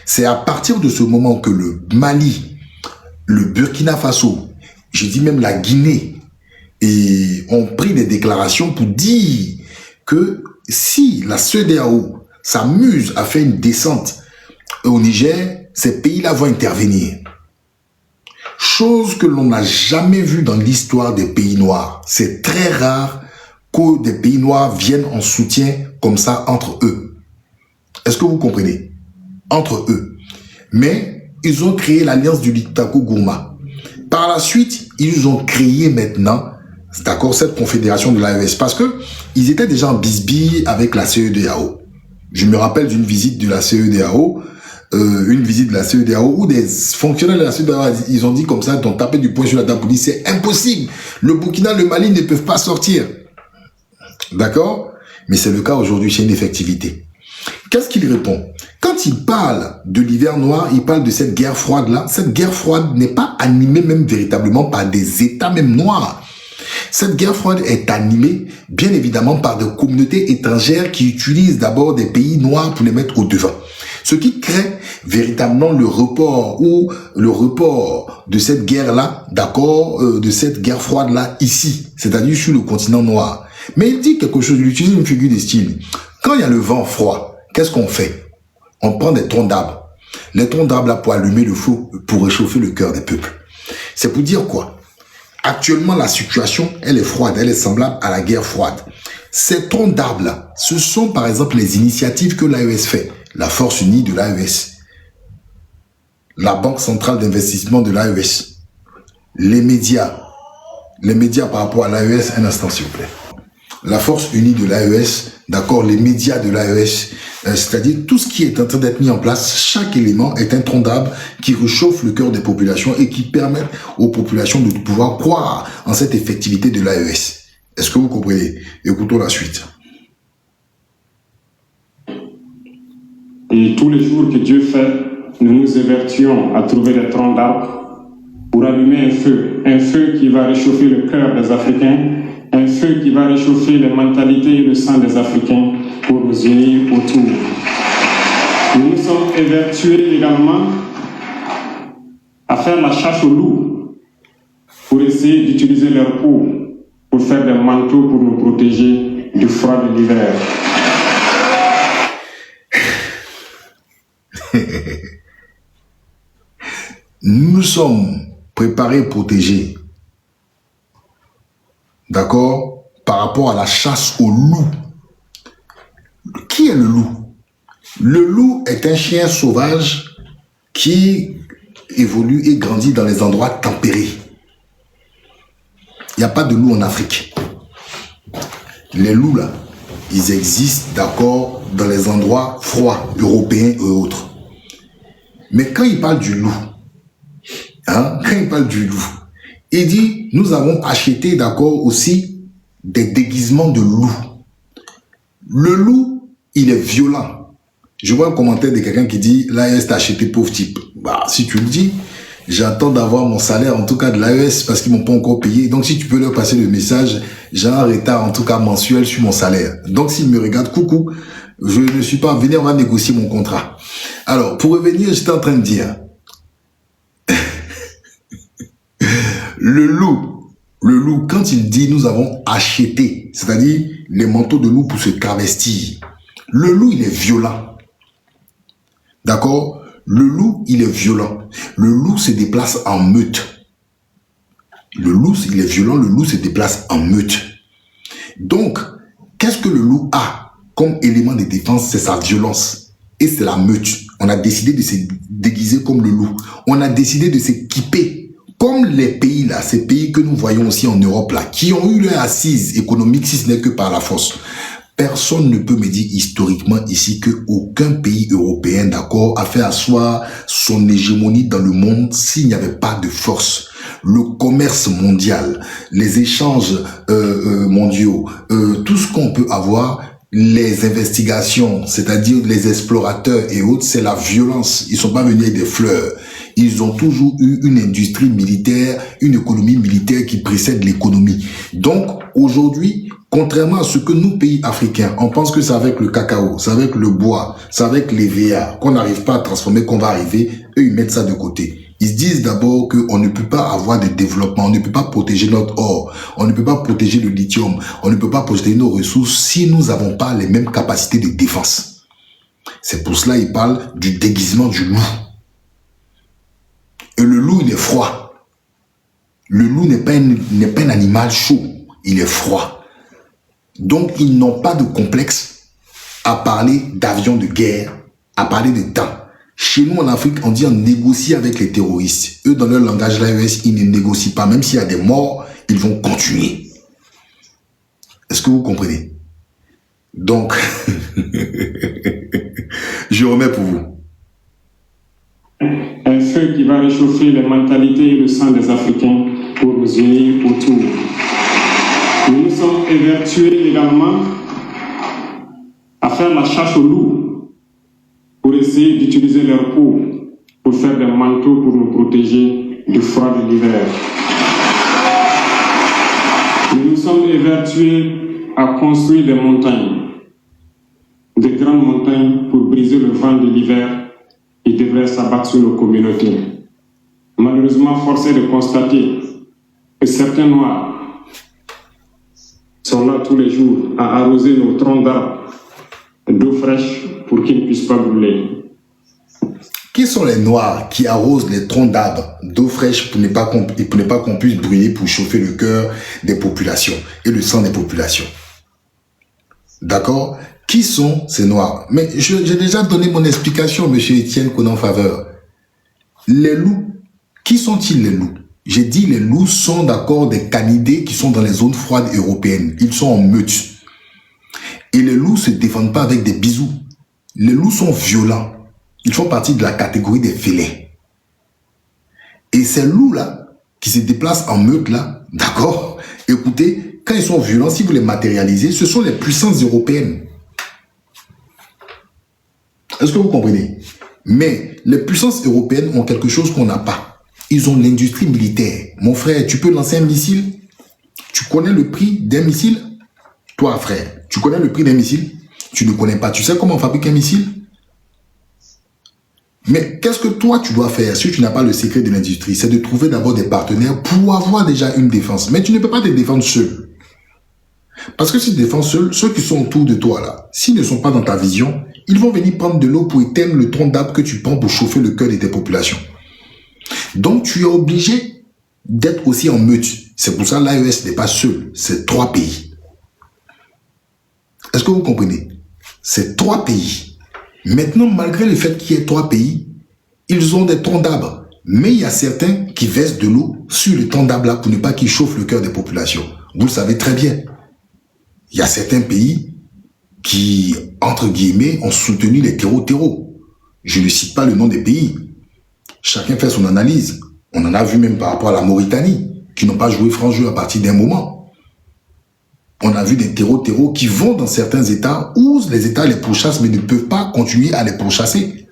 S1: c'est à partir de ce moment que le Mali, le Burkina Faso, je dis même la Guinée, et ont pris des déclarations pour dire que si la CEDEAO s'amuse à faire une descente au Niger, ces pays-là vont intervenir. Chose que l'on n'a jamais vue dans l'histoire des pays noirs. C'est très rare que des pays noirs viennent en soutien comme ça entre eux. Est-ce que vous comprenez? Entre eux. Mais ils ont créé l'alliance du Liptako-Gourma. Par la suite, ils ont créé maintenant, d'accord, cette confédération de l'AES parce que ils étaient déjà en bisbille avec la CEDEAO. Je me rappelle d'une visite de la CEDEAO, où des fonctionnaires de la CEDEAO, ils ont dit comme ça, ils ont tapé du poing sur la table pour dire c'est impossible, le Burkina, le Mali ne peuvent pas sortir. D'accord? Mais c'est le cas aujourd'hui, c'est une effectivité. Qu'est-ce qu'il répond? Quand il parle de l'hiver noir, il parle de cette guerre froide-là. Cette guerre froide n'est pas animée même véritablement par des États même noirs. Cette guerre froide est animée, bien évidemment, par des communautés étrangères qui utilisent d'abord des pays noirs pour les mettre au devant. Ce qui crée véritablement le report de cette guerre-là, d'accord, de cette guerre froide-là ici, c'est-à-dire sur le continent noir. Mais il dit quelque chose, il utilise une figure de style. Quand il y a le vent froid, qu'est-ce qu'on fait? On prend des troncs d'arbres. Les troncs d'arbres là pour allumer le feu, pour réchauffer le cœur des peuples. C'est pour dire quoi? Actuellement, la situation, elle est froide, elle est semblable à la guerre froide. Ces troncs d'arbres là, ce sont par exemple les initiatives que l'AES fait. La Force Unie de l'AES, la Banque Centrale d'Investissement de l'AES, les médias par rapport à l'AES, un instant s'il vous plaît. La Force Unie de l'AES, d'accord, les médias de l'AES, c'est-à-dire tout ce qui est en train d'être mis en place, chaque élément est un tronc d'arbre qui réchauffe le cœur des populations et qui permet aux populations de pouvoir croire en cette effectivité de l'AES. Est-ce que vous comprenez? Écoutons la suite.
S3: Et tous les jours que Dieu fait, nous nous évertuons à trouver des troncs d'arbres pour allumer un feu qui va réchauffer le cœur des Africains, un feu qui va réchauffer les mentalités et le sang des Africains pour nous unir autour. Nous nous sommes évertués également à faire la chasse aux loups pour essayer d'utiliser leur peau pour faire des manteaux pour nous protéger du froid de l'hiver.
S1: Nous sommes préparés, protégés, d'accord, par rapport à la chasse au loup. Qui est le loup? Le loup est un chien sauvage qui évolue et grandit dans les endroits tempérés. Il n'y a pas de loup en Afrique. Les loups là, ils existent, d'accord, dans les endroits froids, européens et autres. Mais quand il parle du loup, il dit, nous avons acheté, d'accord, aussi des déguisements de loup. Le loup, il est violent. Je vois un commentaire de quelqu'un qui dit, l'AES t'a acheté, pauvre type. Bah, si tu le dis, j'attends d'avoir mon salaire, en tout cas de l'AES, parce qu'ils m'ont pas encore payé. Donc, si tu peux leur passer le message, j'ai un retard, en tout cas mensuel, sur mon salaire. Donc, s'ils me regardent, coucou, je ne suis pas venu, on va négocier mon contrat. Alors, pour revenir, j'étais en train de dire, le loup Le loup, quand il dit nous avons acheté, c'est-à-dire les manteaux de loup pour se travestir, le loup, il est violent. D'accord? Le loup, il est violent. Le loup se déplace en meute. Le loup, il est violent, le loup se déplace en meute. Donc, qu'est-ce que le loup a comme élément de défense? C'est sa violence. Et c'est la meute. On a décidé de se déguiser comme le loup. On a décidé de s'équiper comme les pays là, ces pays que nous voyons aussi en Europe là, qui ont eu leur assise économique si ce n'est que par la force. Personne ne peut me dire historiquement ici qu'aucun pays européen, d'accord, a fait asseoir son hégémonie dans le monde s'il n'y avait pas de force. Le commerce mondial, les échanges mondiaux, tout ce qu'on peut avoir, les investigations, c'est-à-dire les explorateurs et autres, c'est la violence. Ils sont pas venus avec des fleurs. Ils ont toujours eu une industrie militaire, une économie militaire qui précède l'économie. Donc, aujourd'hui, contrairement à ce que nous, pays africains, on pense que c'est avec le cacao, c'est avec le bois, c'est avec les VA qu'on n'arrive pas à transformer, qu'on va arriver. Eux, ils mettent ça de côté. Ils se disent d'abord qu'on ne peut pas avoir de développement, on ne peut pas protéger notre or, on ne peut pas protéger le lithium, on ne peut pas protéger nos ressources si nous n'avons pas les mêmes capacités de défense. C'est pour cela qu'ils parlent du déguisement du loup. Et le loup, il est froid. Le loup n'est pas un animal chaud, il est froid. Donc, ils n'ont pas de complexe à parler d'avions de guerre, à parler de temps. Chez nous, en Afrique, on dit on négocie avec les terroristes. Eux, dans leur langage, l'AES, ils ne négocient pas. Même s'il y a des morts, ils vont continuer. Est-ce que vous comprenez? Donc, je remets pour vous.
S3: Un feu qui va réchauffer les mentalités et le sang des Africains pour nous unir autour. Nous nous sommes évertués également à faire la chasse aux loups pour essayer d'utiliser leur peau pour faire des manteaux pour nous protéger du froid de l'hiver. Nous nous sommes évertués à construire des montagnes, des grandes montagnes pour briser le vent de l'hiver qui devrait s'abattre sur nos communautés. Malheureusement, force est de constater que certains Noirs sont là tous les jours à arroser nos troncs d'arbres d'eau fraîche pour qu'ils ne puissent pas brûler.
S1: Qui sont les Noirs qui arrosent les troncs d'arbres d'eau fraîche pour ne pas qu'on puisse brûler, pour chauffer le cœur des populations et le sang des populations? D'accord? Qui sont ces Noirs? Mais j'ai déjà donné mon explication, monsieur Étienne Conan-Faveur. Les loups, qui sont-ils les loups? J'ai dit les loups sont d'accord des canidés qui sont dans les zones froides européennes. Ils sont en meute. Et les loups ne se défendent pas avec des bisous. Les loups sont violents. Ils font partie de la catégorie des félins. Et ces loups-là, qui se déplacent en meute là, d'accord? Écoutez, quand ils sont violents, si vous les matérialisez, ce sont les puissances européennes. Est-ce que vous comprenez? Mais les puissances européennes ont quelque chose qu'on n'a pas. Ils ont l'industrie militaire. Mon frère, tu peux lancer un missile? Tu connais le prix d'un missile? Toi, frère, tu connais le prix d'un missile? Tu ne connais pas. Tu sais comment on fabrique un missile? Mais qu'est-ce que toi, tu dois faire si tu n'as pas le secret de l'industrie? C'est de trouver d'abord des partenaires pour avoir déjà une défense. Mais tu ne peux pas te défendre seul. Parce que si tu te défends seul, ceux qui sont autour de toi là, s'ils ne sont pas dans ta vision, ils vont venir prendre de l'eau pour éteindre le tronc d'arbre que tu prends pour chauffer le cœur de tes populations. Donc, tu es obligé d'être aussi en meute. C'est pour ça que l'AES n'est pas seul. C'est 3 pays. Est-ce que vous comprenez? C'est 3 pays. Maintenant, malgré le fait qu'il y ait 3 pays, ils ont des troncs d'arbres. Mais il y a certains qui versent de l'eau sur le tronc d'arbre là pour ne pas qu'il chauffe le cœur des populations. Vous le savez très bien. Il y a certains pays qui, entre guillemets, ont soutenu les terreaux. Je ne cite pas le nom des pays. Chacun fait son analyse. On en a vu même par rapport à la Mauritanie, qui n'ont pas joué franc jeu à partir d'un moment. On a vu des terreaux qui vont dans certains États où les États les pourchassent, mais ne peuvent pas continuer à les pourchasser.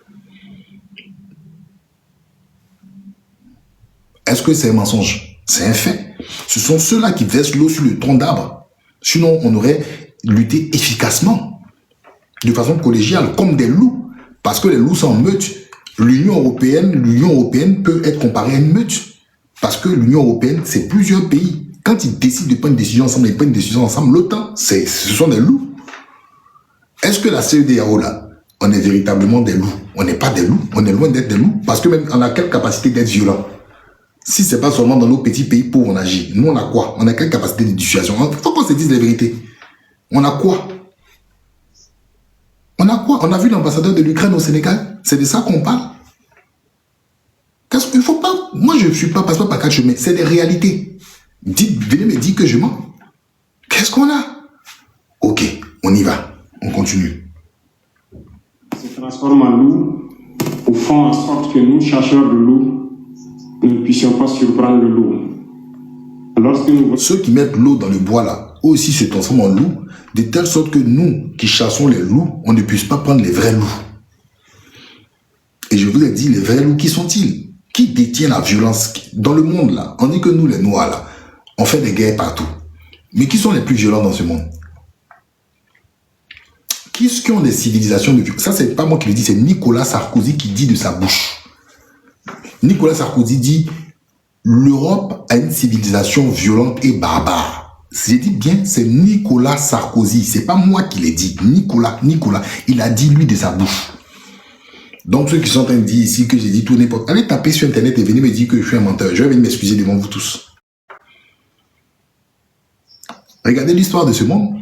S1: Est-ce que c'est un mensonge? C'est un fait. Ce sont ceux-là qui versent l'eau sur le tronc d'arbre. Sinon, on aurait lutté efficacement, de façon collégiale, comme des loups. Parce que les loups sont en meute. L'Union européenne peut être comparée à une meute. Parce que l'Union européenne, c'est plusieurs pays. Quand ils décident de prendre une décision ensemble, ils prennent une décision ensemble. L'OTAN, ce sont des loups. Est-ce que la CEDEAO, là, on est véritablement des loups? On n'est pas des loups, on est loin d'être des loups. Parce que même, on a quelle capacité d'être violent? Si c'est pas seulement dans nos petits pays pauvres on agit, nous on a quoi? On a quelle capacité de dissuasion? Il faut qu'on se dise la vérité. On a quoi? On a quoi? On a vu l'ambassadeur de l'Ukraine au Sénégal. C'est de ça qu'on parle. Il faut pas... Moi, je ne suis pas passeport par quatre chemins. C'est des réalités. Venez me dire que je mens. Qu'est-ce qu'on a? Ok, on y va. On continue.
S3: Se transforme en loup ou font en sorte que nous, chercheurs de loups, nous ne puissions pas surprendre le loup.
S1: Ceux qui mettent l'eau dans le bois là, eux aussi se transforment en loups, de telle sorte que nous, qui chassons les loups, on ne puisse pas prendre les vrais loups. Et je vous ai dit, les vrais loups, qui sont-ils? Qui détient la violence dans le monde là? On dit que nous, les Noirs là, on fait des guerres partout. Mais qui sont les plus violents dans ce monde? Qui ont des civilisations de violence? Ça, c'est pas moi qui le dis, c'est Nicolas Sarkozy qui dit de sa bouche. Nicolas Sarkozy dit l'Europe a une civilisation violente et barbare. J'ai dit bien, c'est Nicolas Sarkozy. C'est pas moi qui l'ai dit. Nicolas, il a dit lui de sa bouche. Donc ceux qui sont en train de dire ici que j'ai dit tout n'importe, allez taper sur internet et venez me dire que je suis un menteur. Je vais venir m'excuser devant vous tous. Regardez l'histoire de ce monde.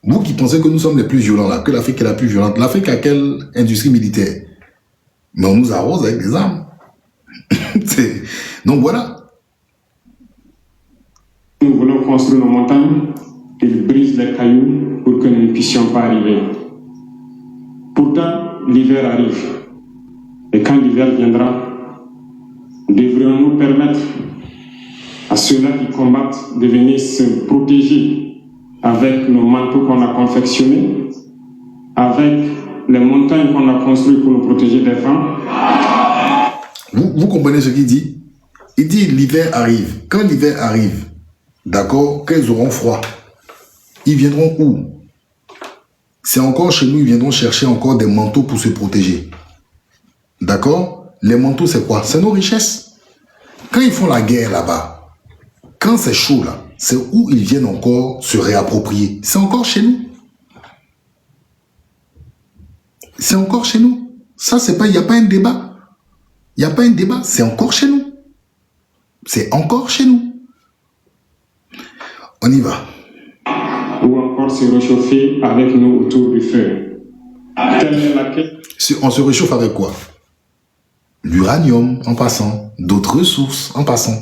S1: Vous qui pensez que nous sommes les plus violents là, que l'Afrique est la plus violente. L'Afrique a quelle industrie militaire? Mais on nous arrose avec des armes. Donc voilà.
S3: Nous voulons construire nos montagnes, ils brisent les cailloux pour que nous ne puissions pas arriver. Pourtant, l'hiver arrive. Et quand l'hiver viendra, devrions-nous permettre à ceux-là qui combattent de venir se protéger avec nos manteaux qu'on a confectionnés, avec les montagnes qu'on a construites pour nous protéger des vents.
S1: Vous comprenez ce qu'il dit? Il dit l'hiver arrive. Quand l'hiver arrive, d'accord, qu'ils auront froid, ils viendront où? C'est encore chez nous, ils viendront chercher encore des manteaux pour se protéger. D'accord? Les manteaux, c'est quoi? C'est nos richesses. Quand ils font la guerre là-bas, quand c'est chaud là, c'est où ils viennent encore se réapproprier. C'est encore chez nous. C'est encore chez nous. Ça, c'est pas, il n'y a pas un débat. Il n'y a pas un débat, c'est encore chez nous. C'est encore chez nous. On y va.
S3: Ou encore se réchauffer avec nous autour du feu.
S1: On se réchauffe avec quoi? L'uranium en passant, d'autres ressources en passant.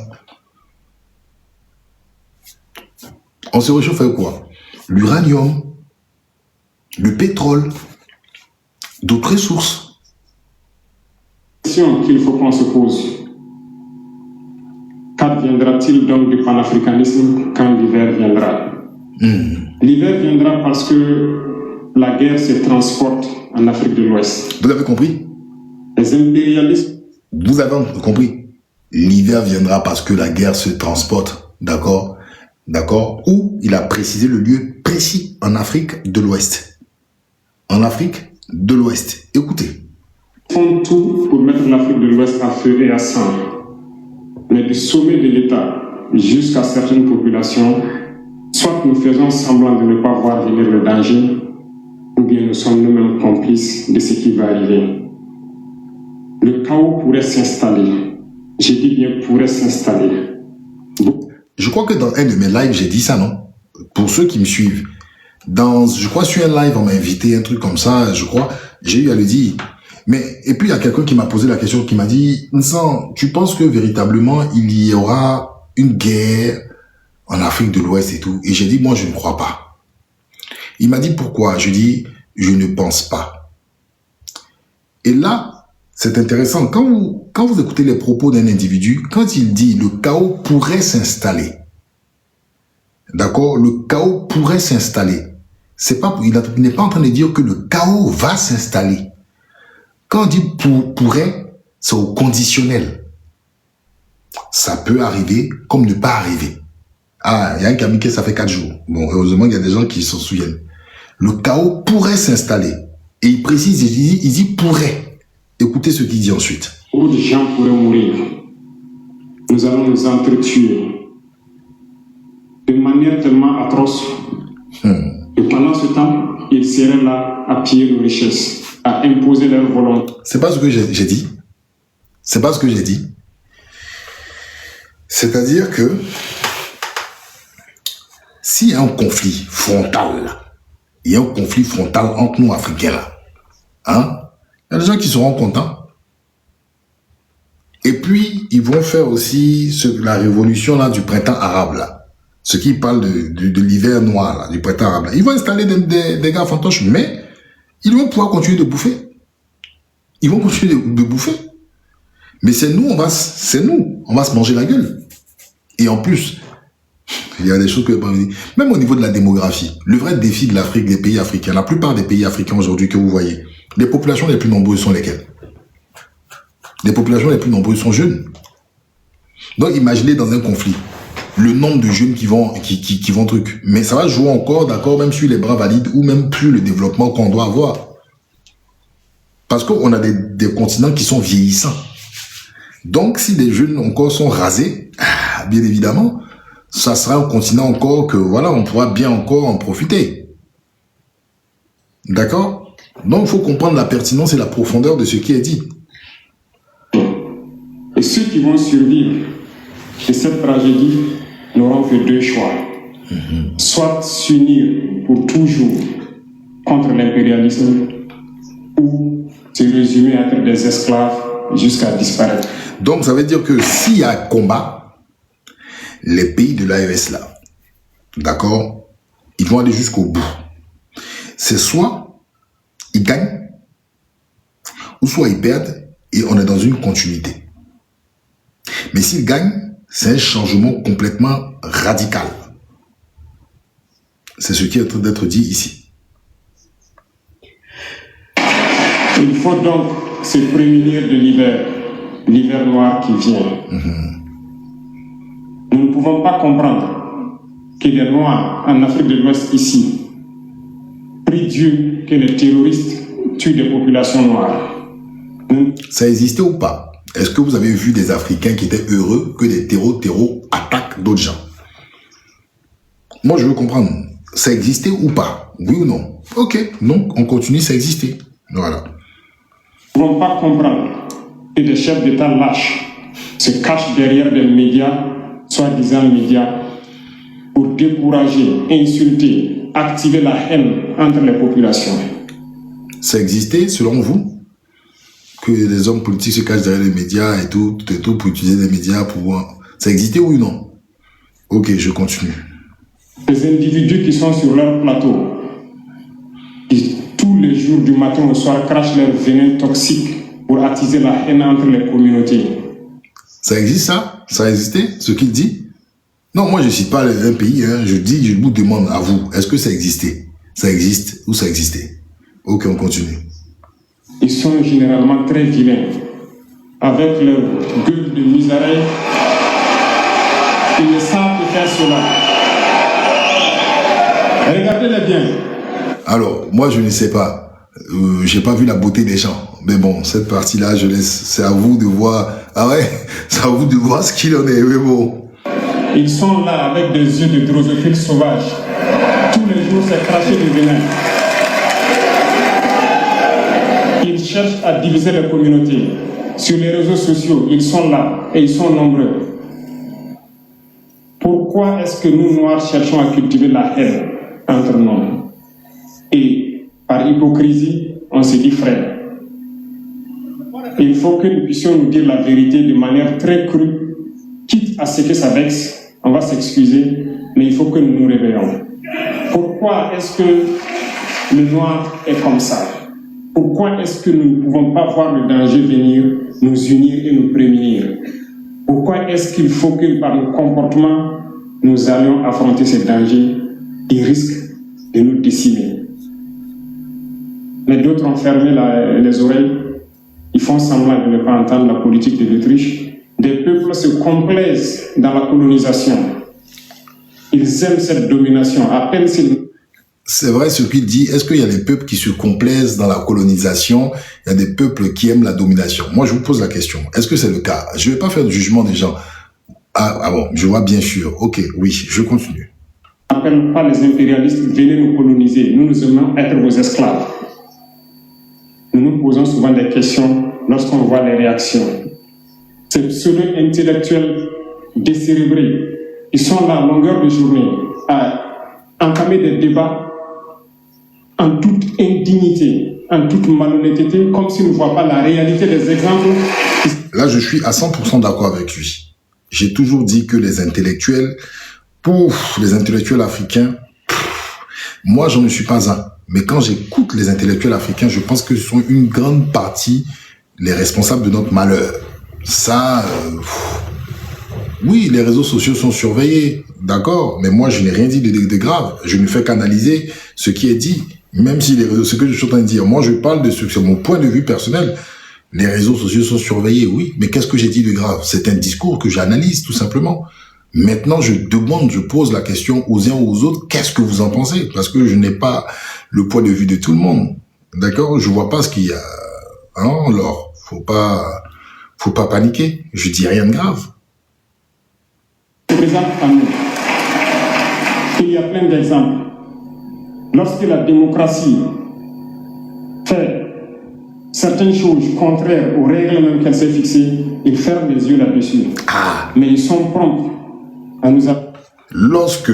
S1: On se réchauffe avec quoi? L'uranium, le pétrole, d'autres ressources.
S3: Qu'il faut qu'on se pose. Qu'adviendra-t-il donc du panafricanisme quand l'hiver viendra? L'hiver viendra parce que la guerre se transporte en Afrique de l'Ouest.
S1: Vous avez compris?
S3: Les impérialistes.
S1: Vous avez compris? L'hiver viendra parce que la guerre se transporte, d'accord? D'accord? Où il a précisé le lieu précis en Afrique de l'Ouest. En Afrique de l'Ouest. Écoutez.
S3: Ils font tout pour mettre l'Afrique de l'Ouest à feu et à sang. Mais du sommet de l'État jusqu'à certaines populations, soit nous faisons semblant de ne pas voir venir le danger, ou bien nous sommes nous-mêmes complices de ce qui va arriver. Le chaos pourrait s'installer. Je dis bien pourrait s'installer.
S1: Je crois que dans un de mes lives, j'ai dit ça, non? Pour ceux qui me suivent. Je crois sur un live, on m'a invité, un truc comme ça, je crois, j'ai eu à le dire. Mais, et puis il y a quelqu'un qui m'a posé la question, qui m'a dit, Nsan, tu penses que véritablement il y aura une guerre en Afrique de l'Ouest et tout? Et j'ai dit, moi je ne crois pas. Il m'a dit pourquoi? Je dis, je ne pense pas. Et là, c'est intéressant. Quand vous écoutez les propos d'un individu, quand il dit le chaos pourrait s'installer, d'accord, le chaos pourrait s'installer. C'est pas, il n'est pas en train de dire que le chaos va s'installer. Quand on dit pourrait, c'est au conditionnel. Ça peut arriver comme ne pas arriver. Ah, il y a un qui a mis que ça fait 4 jours. Bon, heureusement, il y a des gens qui s'en souviennent. Le chaos pourrait s'installer. Et il précise, il dit pourrait. Écoutez ce qu'il dit ensuite.
S3: Où des gens pourraient mourir. Nous allons nous entretuer. de manière tellement atroce. Et pendant ce temps, ils seraient là à piller nos richesses, à imposer leur volonté.
S1: C'est pas ce que j'ai dit. C'est pas ce que j'ai dit. C'est-à-dire que s'il y a un conflit frontal, là, il y a un conflit frontal entre nous Africains là, hein, il y a des gens qui seront contents. Et puis, ils vont faire aussi la révolution là, du printemps arabe là. Ceux qui parlent de l'hiver noir, là, du printemps arabe. Là. Ils vont installer des gars fantoches, mais ils vont pouvoir continuer de bouffer. Ils vont continuer de bouffer. Mais c'est nous, on va se manger la gueule. Et en plus, il y a des choses que je peux pas vous dire. Même au niveau de la démographie, le vrai défi de l'Afrique, des pays africains, la plupart des pays africains aujourd'hui que vous voyez, les populations les plus nombreuses sont lesquelles? Les populations les plus nombreuses sont jeunes. Donc imaginez dans un conflit, le nombre de jeunes qui vont truc. Mais ça va jouer encore, d'accord, même sur les bras valides ou même plus le développement qu'on doit avoir. Parce qu'on a des continents qui sont vieillissants. Donc, si des jeunes encore sont rasés, bien évidemment, ça sera un continent encore que, voilà, on pourra bien encore en profiter. D'accord? Donc, il faut comprendre la pertinence et la profondeur de ce qui est dit.
S3: Et ceux qui vont survivre de cette tragédie n'auront que deux choix. Soit s'unir pour toujours contre l'impérialisme ou se résumer à être des esclaves jusqu'à disparaître.
S1: Donc, ça veut dire que s'il y a combat, les pays de l'AES là, d'accord, ils vont aller jusqu'au bout. C'est soit ils gagnent, ou soit ils perdent, et on est dans une continuité. Mais s'ils gagnent, c'est un changement complètement radical. C'est ce qui est en train d'être dit ici.
S3: Il faut donc se prémunir de l'hiver noir qui vient. Nous ne pouvons pas comprendre que les Noirs en Afrique de l'Ouest ici prient Dieu que les terroristes tuent des populations noires.
S1: Ça existait ou pas? Est-ce que vous avez vu des Africains qui étaient heureux que des terreaux attaquent d'autres gens? Moi, je veux comprendre. Ça existait ou pas? Oui ou non? Ok, donc on continue, ça existait. Voilà.
S3: Nous ne pouvons pas comprendre que des chefs d'État lâches se cachent derrière des médias, soi-disant médias, pour décourager, insulter, activer la haine entre les populations.
S1: Ça existait, selon vous? Que les hommes politiques se cachent derrière les médias et tout pour utiliser les médias pour... Ça existait ou non? Ok, je continue.
S3: Les individus qui sont sur leur plateau, qui tous les jours du matin au soir crachent leur venin toxique pour attiser la haine entre les communautés.
S1: Ça existe ça? Ça existait, ce qu'il dit? Non, moi je ne cite pas un pays, hein. Je vous demande à vous, est-ce que ça existait? Ça existe ou ça existait? Ok, on continue.
S3: Ils sont généralement très vilains. Avec leur gueule de misère, ils ne savent que faire cela. Regardez-les bien.
S1: Alors, moi je ne sais pas. J'ai pas vu la beauté des gens. Mais bon, cette partie-là, je laisse. C'est à vous de voir. Ah ouais? C'est à vous de voir ce qu'il en est. Mais bon.
S3: Ils sont là avec des yeux de drosophiles sauvages. Tous les jours, c'est cracher du venin. Ils cherchent à diviser les communautés. Sur les réseaux sociaux, ils sont là et ils sont nombreux. Pourquoi est-ce que nous, Noirs, cherchons à cultiver la haine entre nous? Et par hypocrisie, on se dit frère. Il faut que nous puissions nous dire la vérité de manière très crue, quitte à ce que ça vexe, on va s'excuser, mais il faut que nous nous réveillons. Pourquoi est-ce que le noir est comme ça? Pourquoi est-ce que nous ne pouvons pas voir le danger venir, nous unir et nous prémunir? Pourquoi est-ce qu'il faut que par nos comportements, nous allions affronter ces dangers qui risquent de nous décimer? Mais d'autres ont fermé les oreilles, ils font semblant de ne pas entendre la politique de l'Autriche. Des peuples se complaisent dans la colonisation. Ils aiment cette domination. À peine s'ils...
S1: C'est vrai ce qu'il dit. Est-ce qu'il y a des peuples qui se complaisent dans la colonisation? Il y a des peuples qui aiment la domination. Moi, je vous pose la question. Est-ce que c'est le cas? Je ne vais pas faire de jugement des gens. Ah bon, je vois bien sûr. Ok, oui, je continue.
S3: n'appelle pas les impérialistes, venez nous coloniser, nous aimons être vos esclaves. Nous nous posons souvent des questions lorsqu'on voit les réactions. Ces pseudo-intellectuels décérébrés, ils sont là à longueur de journée à entamer des débats en toute indignité, en toute malhonnêteté, comme s'ils ne voient pas la réalité des exemples.
S1: Là, je suis à 100% d'accord avec lui. J'ai toujours dit que les intellectuels, les intellectuels africains, moi, je ne suis pas un. Mais quand j'écoute les intellectuels africains, je pense que ce sont une grande partie les responsables de notre malheur. Ça, oui, les réseaux sociaux sont surveillés, d'accord, mais moi, je n'ai rien dit de grave. Je ne fais qu'analyser ce qui est dit, même si ce que je suis en train de dire, moi, je parle de sur mon point de vue personnel. Les réseaux sociaux sont surveillés, oui, mais qu'est-ce que j'ai dit de grave? C'est un discours que j'analyse, tout simplement. Maintenant, je pose la question aux uns ou aux autres, qu'est-ce que vous en pensez? Parce que je n'ai pas le point de vue de tout le monde, d'accord? Je vois pas ce qu'il y a. Non, alors, faut pas paniquer. Je dis rien de grave.
S3: Présente à nous. Il y a plein d'exemples. Lorsque la démocratie fait certaines choses contraires aux règles même qu'elle s'est fixées, ils ferment les yeux là-dessus. Mais ils sont prompts à nous...
S1: Lorsque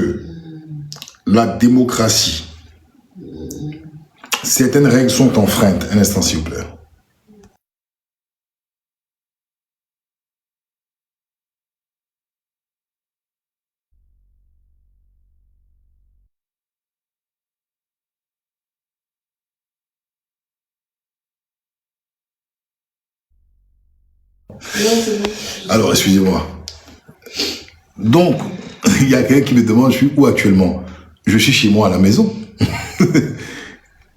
S1: la démocratie, certaines règles sont enfreintes, un instant s'il vous plaît. Alors, excusez-moi. Donc, il y a quelqu'un qui me demande, je suis où actuellement? Je suis chez moi à la maison.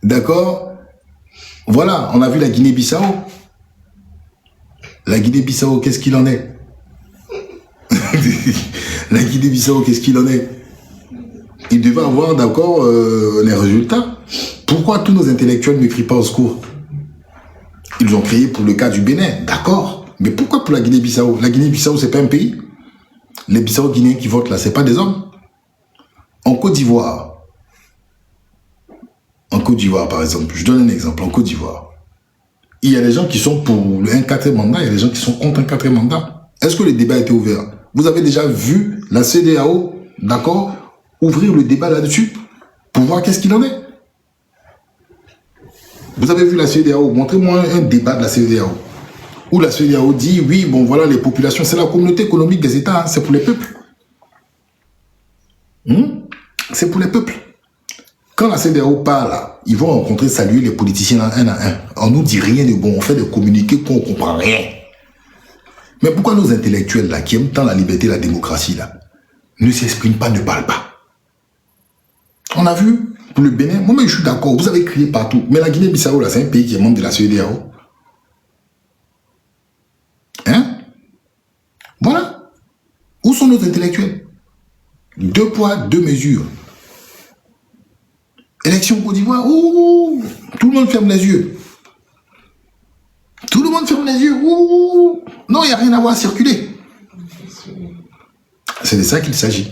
S1: D'accord? Voilà, on a vu la Guinée-Bissau. La Guinée-Bissau, qu'est-ce qu'il en est? La Guinée-Bissau, qu'est-ce qu'il en est? Il devait avoir, d'accord, les résultats. Pourquoi tous nos intellectuels ne crient pas au secours? Ils ont crié pour le cas du Bénin, d'accord. Mais pourquoi pour la Guinée-Bissau? La Guinée-Bissau, c'est pas un pays. Les Bissau-Guinéens qui votent là, c'est pas des hommes. En Côte d'Ivoire, par exemple, je donne un exemple, en Côte d'Ivoire, il y a des gens qui sont pour un quatrième mandat, il y a des gens qui sont contre un quatrième mandat. Est-ce que le débat était ouvert? Vous avez déjà vu la CEDEAO, d'accord, ouvrir le débat là-dessus pour voir qu'est-ce qu'il en est? Vous avez vu la CEDEAO? Montrez-moi un débat de la CEDEAO. Où la CEDEAO dit, oui, bon voilà, les populations, c'est la communauté économique des États, hein, c'est pour les peuples. C'est pour les peuples. Quand la CEDEAO parle, là, ils vont rencontrer, saluer les politiciens un à un. On nous dit rien de bon, on fait des communiqués qu'on ne comprend rien. Mais pourquoi nos intellectuels, là, qui aiment tant la liberté et la démocratie, là, ne s'expriment pas, ne parlent pas? On a vu, pour le Bénin, moi, je suis d'accord, vous avez crié partout. Mais la Guinée-Bissau, là, c'est un pays qui est membre de la CEDEAO. Hein? Voilà. Où sont nos intellectuels? 2 poids, 2 mesures. Élection Côte d'Ivoire, ouh, tout le monde ferme les yeux. Tout le monde ferme les yeux. Ouh. Non, il n'y a rien à voir à circuler. C'est de ça qu'il s'agit.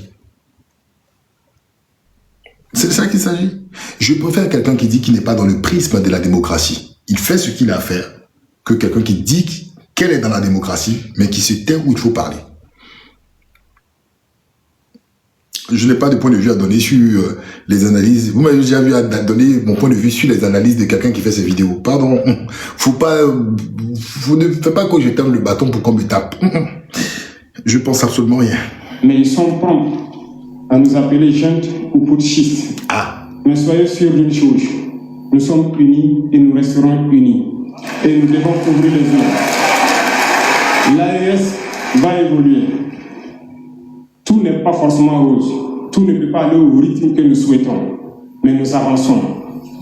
S1: C'est de ça qu'il s'agit. Je préfère quelqu'un qui dit qu'il n'est pas dans le prisme de la démocratie. Il fait ce qu'il a à faire, que quelqu'un qui dit qu'elle est dans la démocratie, mais qui se tait où il faut parler. Je n'ai pas de point de vue à donner sur les analyses. Vous m'avez déjà vu à donner mon point de vue sur les analyses de quelqu'un qui fait ses vidéos. Pardon. Vous ne faites pas que je tende le bâton pour qu'on me tape. Je pense absolument rien.
S3: Mais ils sont prompts à nous appeler juntes ou putschistes. Mais soyez sûrs d'une chose. Nous sommes unis et nous resterons unis. Et nous devons ouvrir les yeux. L'AES va évoluer. Tout n'est pas forcément rose. Tout ne peut pas aller au rythme que nous souhaitons. Mais nous avançons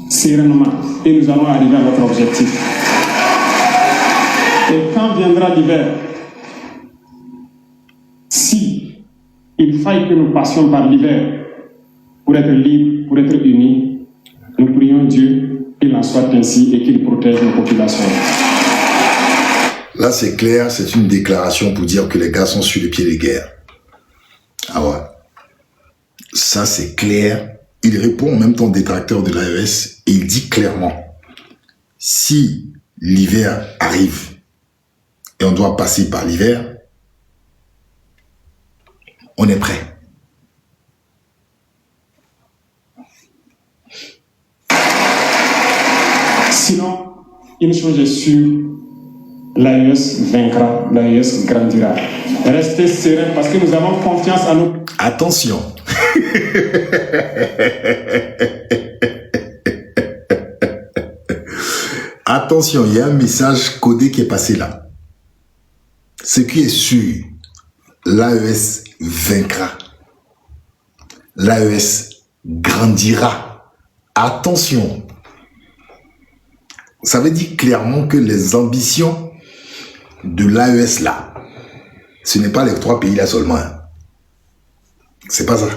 S3: sereinement et nous allons arriver à notre objectif. Et quand viendra l'hiver, si il faille que nous passions par l'hiver pour être libres, pour être unis, nous prions Dieu qu'il en soit ainsi et qu'il protège nos populations.
S1: Là, c'est clair, c'est une déclaration pour dire que les gars sont sur le pied de guerre. Ah ouais. Ça, c'est clair. Il répond en même temps aux détracteurs de l'AES et il dit clairement, si l'hiver arrive et on doit passer par l'hiver, on est prêt.
S3: Sinon, une chose est sûre, l'AES vaincra, l'AES grandira. Restez sereins parce que nous avons confiance en nous.
S1: Attention. Attention, il y a un message codé qui est passé là. Ce qui est sûr, l'AES vaincra. L'AES grandira. Attention. Ça veut dire clairement que les ambitions de l'AES là, ce n'est pas les 3 pays là seulement. C'est pas ça.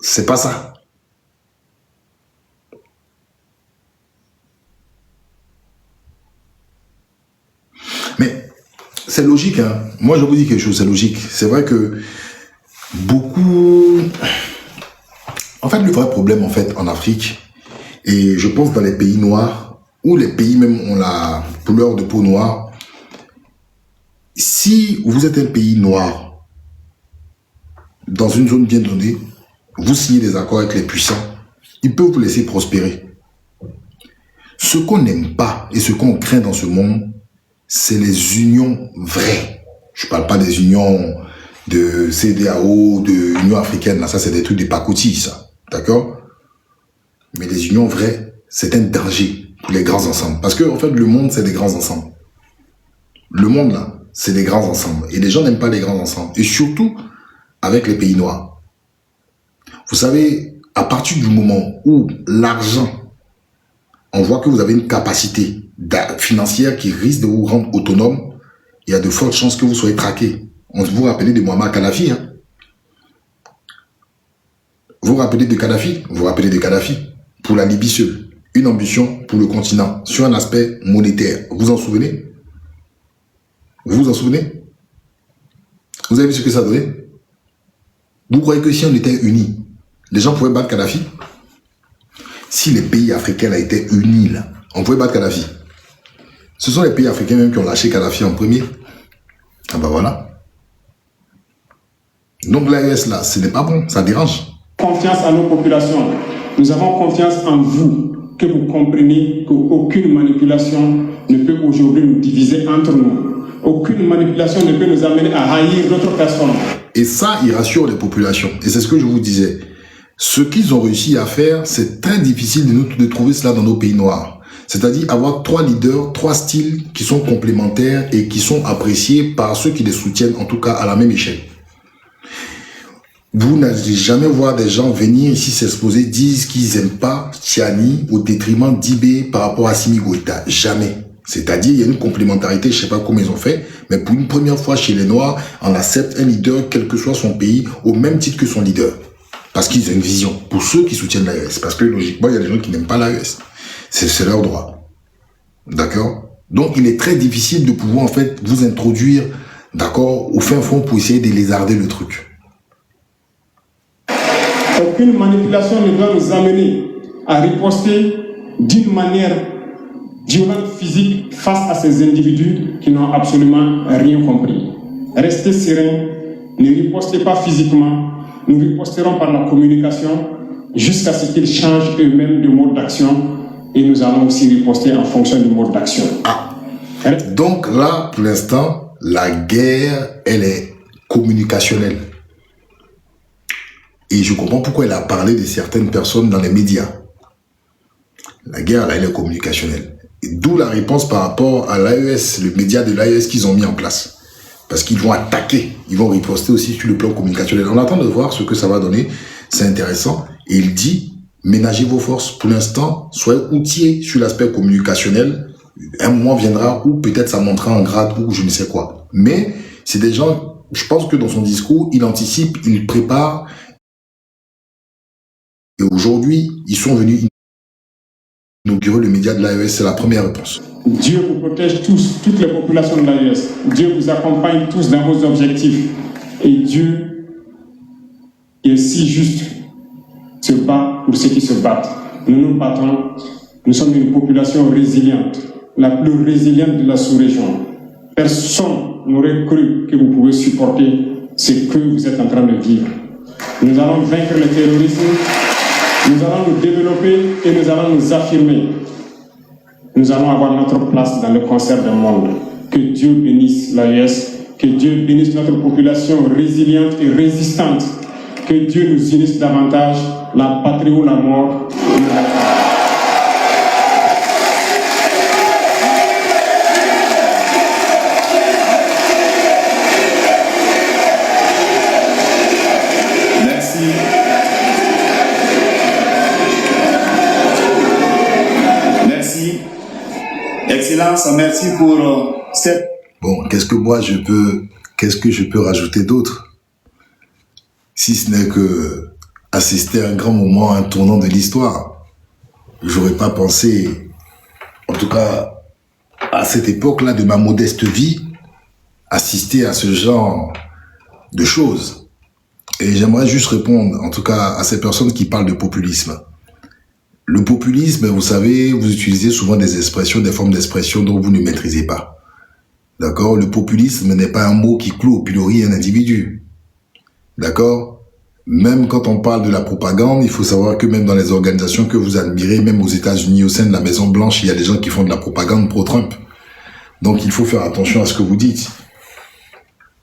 S1: C'est pas ça. Mais c'est logique, hein. Moi, je vous dis quelque chose, c'est logique. C'est vrai que beaucoup... En fait, le vrai problème, en fait, en Afrique, et je pense dans les pays noirs, où les pays même ont la couleur de peau noire, si vous êtes un pays noir, dans une zone bien donnée, vous signez des accords avec les puissants, ils peuvent vous laisser prospérer. Ce qu'on n'aime pas et ce qu'on craint dans ce monde, c'est les unions vraies. Je ne parle pas des unions de CEDEAO, de l'Union africaine, là, ça c'est des trucs des pacotilles, ça. D'accord? Mais les unions vraies, c'est un danger pour les grands ensembles. Parce que, en fait, le monde, c'est des grands ensembles. Le monde, là, c'est des grands ensembles. Et les gens n'aiment pas les grands ensembles. Et surtout, avec les pays noirs. Vous savez, à partir du moment où l'argent, on voit que vous avez une capacité financière qui risque de vous rendre autonome, il y a de fortes chances que vous soyez traqué. On vous rappelez de Muammar Kadhafi, hein? Vous rappelez de Kadhafi? Vous rappelez de Kadhafi? Pour la Libye seule. Une ambition pour le continent, sur un aspect monétaire. Vous vous en souvenez? Vous vous en souvenez? Vous avez vu ce que ça donnait? Vous croyez que si on était unis, les gens pouvaient battre Kadhafi? Si les pays africains étaient unis, là, on pouvait battre Kadhafi. Ce sont les pays africains même qui ont lâché Kadhafi en premier. Ah ben voilà. Donc l'AES là, ce n'est pas bon, ça dérange.
S3: Confiance à nos populations. Nous avons confiance en vous, que vous compreniez qu'aucune manipulation ne peut aujourd'hui nous diviser entre nous. Aucune manipulation ne peut nous amener à haïr d'autres personnes.
S1: Et ça, il rassure les populations. Et c'est ce que je vous disais. Ce qu'ils ont réussi à faire, c'est très difficile de trouver cela dans nos pays noirs. C'est-à-dire avoir 3 leaders, 3 styles qui sont complémentaires et qui sont appréciés par ceux qui les soutiennent, en tout cas à la même échelle. Vous n'allez jamais voir des gens venir ici s'exposer, disent qu'ils n'aiment pas Tiani au détriment d'Ibé par rapport à Assimi Goïta. Jamais. C'est-à-dire, il y a une complémentarité, je ne sais pas comment ils ont fait, mais pour une première fois chez les Noirs, on accepte un leader, quel que soit son pays, au même titre que son leader. Parce qu'ils ont une vision. Pour ceux qui soutiennent l'AES. Parce que logiquement, il y a des gens qui n'aiment pas l'AES. C'est leur droit. D'accord? Donc, il est très difficile de pouvoir, en fait, vous introduire, d'accord, au fin fond pour essayer de lézarder le truc.
S3: Aucune manipulation ne doit nous amener à riposter d'une manière violente physique face à ces individus qui n'ont absolument rien compris. Restez sereins, ne ripostez pas physiquement, nous riposterons par la communication jusqu'à ce qu'ils changent eux-mêmes de mode d'action et nous allons aussi riposter en fonction du mode d'action.
S1: Ah. Donc là, pour l'instant, la guerre, elle est communicationnelle. Et je comprends pourquoi elle a parlé de certaines personnes dans les médias. La guerre, là, elle est communicationnelle. D'où la réponse par rapport à l'AES, le média de l'AES qu'ils ont mis en place. Parce qu'ils vont attaquer, ils vont riposter aussi sur le plan communicationnel. On attend de voir ce que ça va donner, c'est intéressant. Et il dit, ménagez vos forces. Pour l'instant, soyez outillés sur l'aspect communicationnel. Un moment viendra où peut-être ça montera en grade ou je ne sais quoi. Mais c'est des gens, je pense que dans son discours, il anticipe, il prépare. Et aujourd'hui, ils sont venus inaugurer le média de l'AES, c'est la première réponse.
S3: Dieu vous protège tous, toutes les populations de l'AES. Dieu vous accompagne tous dans vos objectifs. Et Dieu qui est si juste, se bat pour ceux qui se battent. Nous nous battons, nous sommes une population résiliente, la plus résiliente de la sous-région. Personne n'aurait cru que vous pouvez supporter ce que vous êtes en train de vivre. Nous allons vaincre le terrorisme, nous allons nous développer et nous allons nous affirmer. Nous allons avoir notre place dans le concert du monde. Que Dieu bénisse l'AES, que Dieu bénisse notre population résiliente et résistante, que Dieu nous unisse davantage, la patrie ou la mort.
S2: Merci. Merci. Excellence, merci pour cette...
S1: Bon, qu'est-ce que je peux rajouter d'autre? Si ce n'est que assister à un grand moment, un tournant de l'histoire. J'aurais pas pensé, en tout cas, à cette époque-là de ma modeste vie, assister à ce genre de choses. Et j'aimerais juste répondre, en tout cas, à ces personnes qui parlent de populisme. Le populisme, vous savez, vous utilisez souvent des expressions, des formes d'expression dont vous ne maîtrisez pas. D'accord? Le populisme n'est pas un mot qui cloue au pilori un individu. D'accord? Même quand on parle de la propagande, il faut savoir que même dans les organisations que vous admirez, même aux États-Unis, au sein de la Maison Blanche, il y a des gens qui font de la propagande pro-Trump. Donc il faut faire attention à ce que vous dites.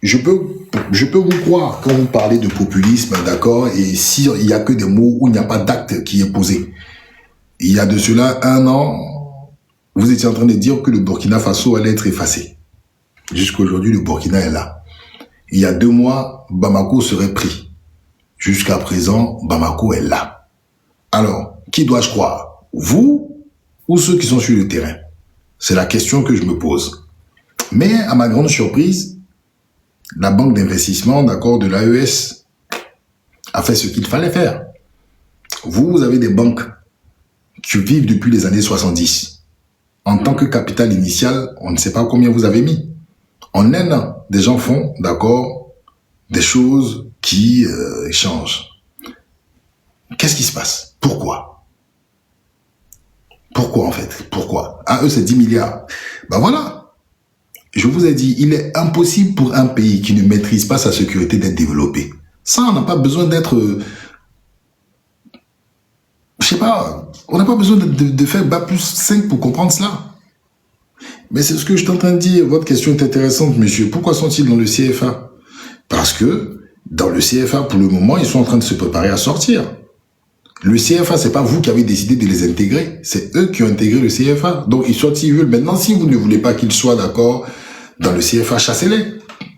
S1: Je peux vous croire quand vous parlez de populisme, d'accord, et s'il n'y a que des mots où il n'y a pas d'acte qui est posé. Il y a de cela 1 an, vous étiez en train de dire que le Burkina Faso allait être effacé. Jusqu'à aujourd'hui, le Burkina est là. Il y a 2 mois, Bamako serait pris. Jusqu'à présent, Bamako est là. Alors, qui dois-je croire? Vous ou ceux qui sont sur le terrain? C'est la question que je me pose. Mais, à ma grande surprise, la banque d'investissement, d'accord, de l'AES a fait ce qu'il fallait faire. Vous avez des banques qui vivent depuis les années 70. En tant que capital initial, on ne sait pas combien vous avez mis. En 1 an, des gens font, d'accord, des choses qui changent. Qu'est-ce qui se passe? Pourquoi? Pourquoi en fait? Pourquoi? Ah, eux, c'est 10 milliards. Ben voilà. Je vous ai dit, il est impossible pour un pays qui ne maîtrise pas sa sécurité d'être développé. Ça, on n'a pas besoin d'être... je sais pas, on n'a pas besoin de faire Bac+5 pour comprendre cela. Mais c'est ce que je suis en train de dire. Votre question est intéressante, monsieur. Pourquoi sont-ils dans le CFA? Parce que dans le CFA, pour le moment, ils sont en train de se préparer à sortir. Le CFA, c'est pas vous qui avez décidé de les intégrer. C'est eux qui ont intégré le CFA. Donc, ils sortent s'ils veulent. Maintenant, si vous ne voulez pas qu'ils soient d'accord dans le CFA, chassez-les.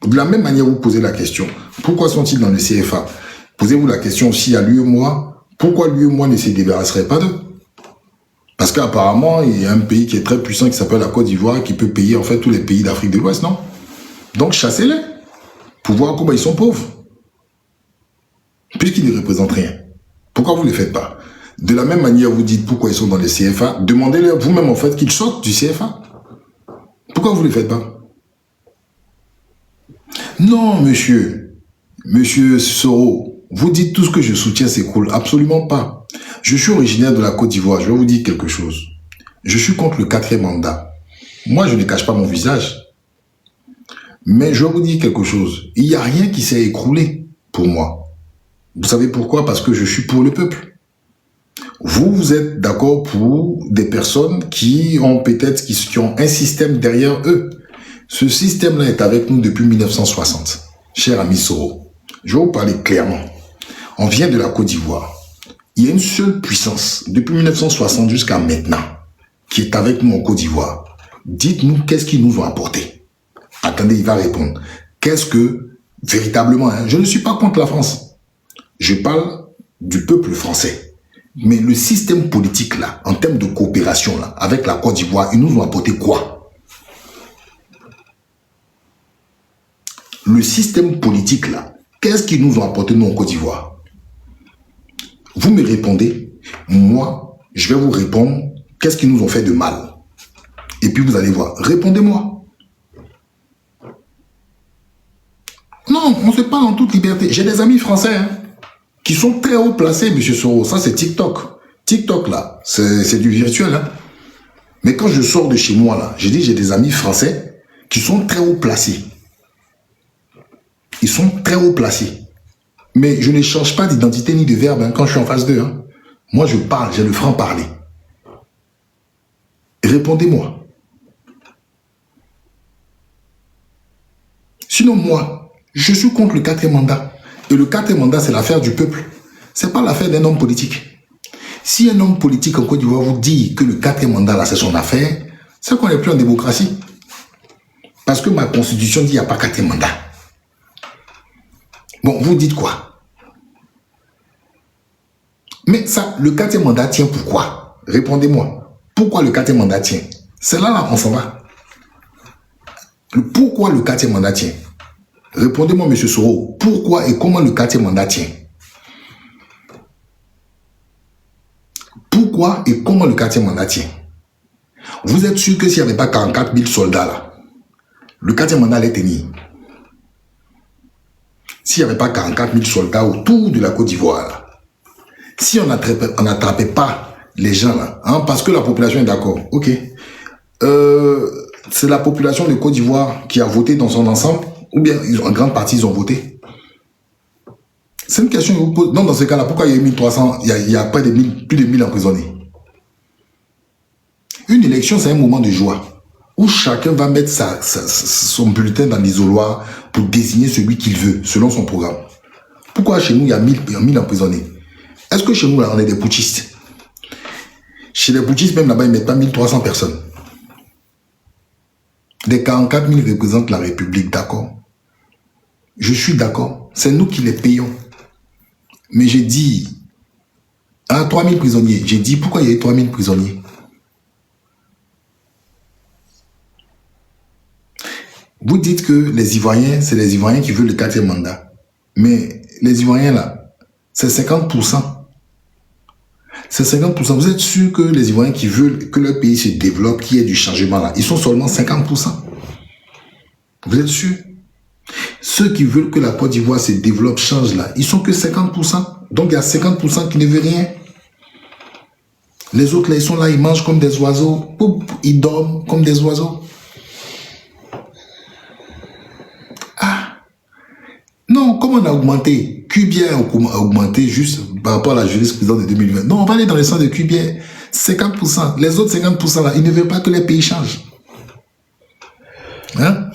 S1: De la même manière, vous posez la question. Pourquoi sont-ils dans le CFA? Posez-vous la question aussi à l'UEMOA. Pourquoi l'UEMOA ne se débarrasserait pas d'eux? Parce qu'apparemment, il y a un pays qui est très puissant qui s'appelle la Côte d'Ivoire qui peut payer en fait tous les pays d'Afrique de l'Ouest, non? Donc, chassez-les. Pour voir comment ils sont pauvres. Puisqu'ils ne représentent rien. Pourquoi vous ne les faites pas? De la même manière, vous dites pourquoi ils sont dans les CFA. Demandez-leur vous-même en fait qu'ils sortent du CFA. Pourquoi vous ne les faites pas? Non, monsieur. Monsieur Soro, vous dites tout ce que je soutiens, c'est cool. Absolument pas. Je suis originaire de la Côte d'Ivoire. Je vais vous dire quelque chose. Je suis contre le 4e mandat. Moi, je ne cache pas mon visage. Mais je vais vous dire quelque chose. Il n'y a rien qui s'est écroulé pour moi. Vous savez pourquoi? Parce que je suis pour le peuple. Vous êtes d'accord pour des personnes qui ont peut-être qui ont un système derrière eux. Ce système-là est avec nous depuis 1960. Cher ami Soro, je vais vous parler clairement. On vient de la Côte d'Ivoire. Il y a une seule puissance depuis 1960 jusqu'à maintenant qui est avec nous en Côte d'Ivoire. Dites-nous qu'est-ce qu'ils nous ont apporté. Attendez, il va répondre. Qu'est-ce que, véritablement, je ne suis pas contre la France. Je parle du peuple français. Mais le système politique, là, en termes de coopération, là, avec la Côte d'Ivoire, ils nous ont apporté quoi? Le système politique, là, qu'est-ce qu'ils nous ont apporté, nous, en Côte d'Ivoire? Vous me répondez, moi, je vais vous répondre, qu'est-ce qu'ils nous ont fait de mal? Et puis vous allez voir, répondez-moi. Non, on ne fait pas en toute liberté. J'ai des amis français, hein. qui sont très haut placés, M. Soro. Ça, c'est TikTok. TikTok, là, c'est du virtuel. Hein. Mais quand je sors de chez moi, là, j'ai des amis français qui sont très haut placés. Ils sont très haut placés. Mais je ne change pas d'identité ni de verbe hein, quand je suis en face d'eux. Hein. Moi, je parle, j'ai le franc-parler. Répondez-moi. Sinon, moi, je suis contre le 4e mandat. Et le 4e mandat, c'est l'affaire du peuple. Ce n'est pas l'affaire d'un homme politique. Si un homme politique en Côte d'Ivoire vous dit que le 4e mandat, là, c'est son affaire, c'est qu'on n'est plus en démocratie. Parce que ma constitution dit qu'il n'y a pas 4e mandat. Bon, vous dites quoi? Mais ça, le 4e mandat tient pourquoi? Répondez-moi. Pourquoi le 4e mandat tient? C'est là, on s'en va. Pourquoi le 4e mandat tient? Répondez-moi, M. Soro. Pourquoi et comment le 4e mandat tient? Pourquoi et comment le 4e mandat tient? Vous êtes sûr que s'il n'y avait pas 44 000 soldats là, le 4e mandat allait tenir? S'il n'y avait pas 44 000 soldats autour de la Côte d'Ivoire, si on n'attrapait pas les gens là, hein, parce que la population est d'accord, ok, c'est la population de Côte d'Ivoire qui a voté dans son ensemble, ou bien en grande partie ils ont voté? C'est une question que vous posez. Non, dans ce cas-là, pourquoi il y a 1300, il y a près de plus de 1000 emprisonnés? Une élection, c'est un moment de joie où chacun va mettre son bulletin dans l'isoloir pour désigner celui qu'il veut, selon son programme. Pourquoi chez nous, il y a 1000 emprisonnés? Est-ce que chez nous, là, on est des putschistes? Chez les putschistes, même là-bas, ils ne mettent pas 1300 personnes. Les 44 000 représentent la République, d'accord? Je suis d'accord. C'est nous qui les payons. Mais j'ai dit, 3000 prisonniers. J'ai dit, pourquoi il y a eu 3000 prisonniers? Vous dites que les Ivoiriens, c'est les Ivoiriens qui veulent le 4e mandat. Mais les Ivoiriens, là, c'est 50%. C'est 50%. Vous êtes sûr que les Ivoiriens qui veulent que leur pays se développe, qu'il y ait du changement, là, ils sont seulement 50%. Vous êtes sûr? Ceux qui veulent que la Côte d'Ivoire se développe, change là, ils sont que 50%. Donc il y a 50% qui ne veulent rien. Les autres là, ils sont là, ils mangent comme des oiseaux. Ils dorment comme des oiseaux. Ah. Non, comme on a augmenté, Cubier a augmenté juste par rapport à la jurisprudence de 2020. Non, on va aller dans le sens de Cubier. 50%. Les autres 50% là, ils ne veulent pas que les pays changent. Hein?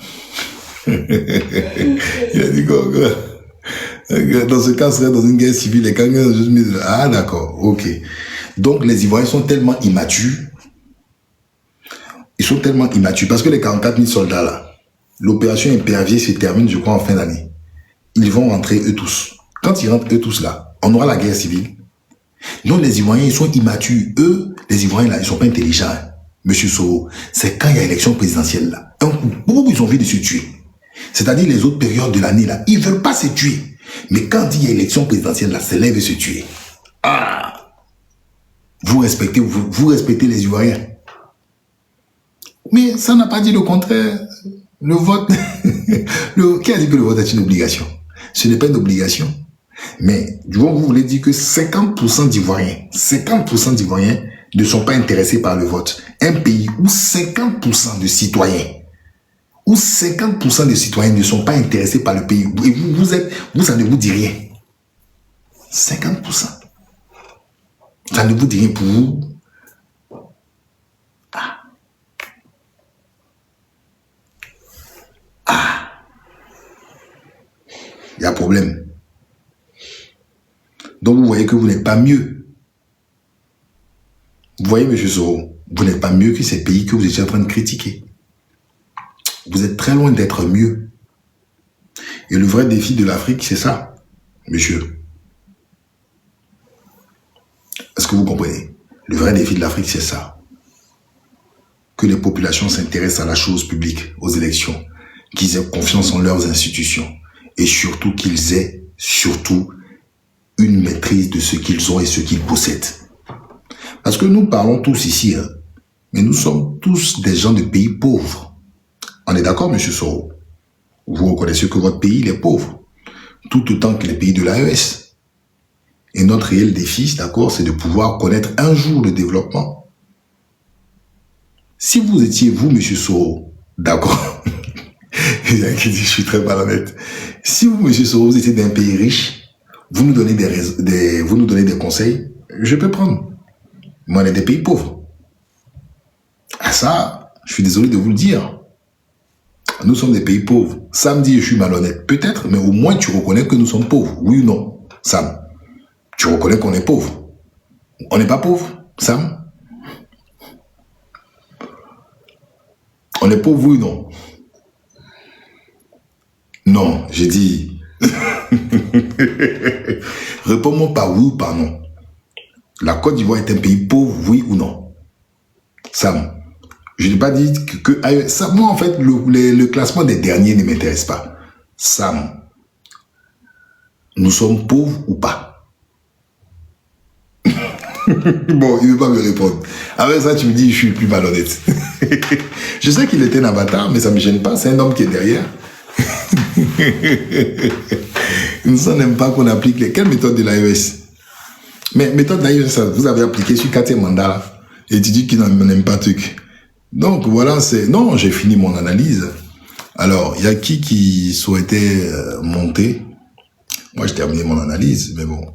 S1: Il a dit quoi? Dans ce cas, on serait dans une guerre civile et quand juste mis... Ah d'accord, ok. Donc les Ivoiriens sont tellement immatures. Ils sont tellement immatures parce que les 44 000 soldats là, l'opération Épervier se termine, je crois, en fin d'année. Ils vont rentrer eux tous. Quand ils rentrent eux tous là, on aura la guerre civile. Donc les Ivoiriens, ils sont immatures. Eux, les Ivoiriens là, ils sont pas intelligents. Monsieur Soro, c'est quand il y a élection présidentielle là. Beaucoup ils ont envie de se tuer. C'est-à-dire les autres périodes de l'année là, ils veulent pas se tuer. Mais quand il y a élection présidentielle là, c'est là ils veulent se tuer. Ah! Vous respectez les Ivoiriens. Mais ça n'a pas dit le contraire. Le vote, qui a dit que le vote est une obligation? Ce n'est pas une obligation. Mais du coup, vous voulez dire que 50% d'Ivoiriens ne sont pas intéressés par le vote. Un pays où 50% de citoyens, où 50% des citoyens ne sont pas intéressés par le pays. Et vous, ça ne vous dit rien. 50%. Ça ne vous dit rien pour vous. Il y a problème. Donc vous voyez que vous n'êtes pas mieux. Vous voyez, M. Soro, vous n'êtes pas mieux que ces pays que vous étiez en train de critiquer. Vous êtes très loin d'être mieux. Et le vrai défi de l'Afrique, c'est ça, monsieur. Est-ce que vous comprenez? Le vrai défi de l'Afrique, c'est ça. Que les populations s'intéressent à la chose publique, aux élections, qu'ils aient confiance en leurs institutions et surtout qu'ils aient une maîtrise de ce qu'ils ont et ce qu'ils possèdent. Parce que nous parlons tous ici, hein, mais nous sommes tous des gens de pays pauvres. On est d'accord, M. Soro? Vous reconnaissez que votre pays il est pauvre, tout autant que les pays de l'AES. Et notre réel défi, d'accord, c'est de pouvoir connaître un jour le développement. Si vous étiez, vous, monsieur Soro, d'accord, il y a qui dit, je suis très malhonnête. Si vous, monsieur Soro, vous étiez d'un pays riche, vous nous donnez vous nous donnez des conseils, je peux prendre. Mais on est des pays pauvres. Ah ça, je suis désolé de vous le dire. Nous sommes des pays pauvres. Sam dit, je suis malhonnête. Peut-être, mais au moins tu reconnais que nous sommes pauvres. Oui ou non, Sam? Tu reconnais qu'on est pauvre. On n'est pas pauvre, Sam? On est pauvre, oui ou non? Non, j'ai dit... Réponds-moi par oui ou par non. La Côte d'Ivoire est un pays pauvre, oui ou non? Sam, je n'ai pas dit que ça, moi, en fait, le classement des derniers ne m'intéresse pas. Sam, nous sommes pauvres ou pas? Bon, il ne veut pas me répondre. Avec ça, tu me dis, je suis plus malhonnête. Je sais qu'il était un avatar, mais ça ne me gêne pas. C'est un homme qui est derrière. Nous n'aime pas qu'on applique les... Quelle méthode de l'AES? Mais méthode de l'AES, vous avez appliqué sur 4e mandat, là, et tu dis qu'il n'aime pas truc. Donc, voilà, c'est... Non, j'ai fini mon analyse. Alors, il y a qui souhaitait monter? Moi, j'ai terminé mon analyse, mais bon...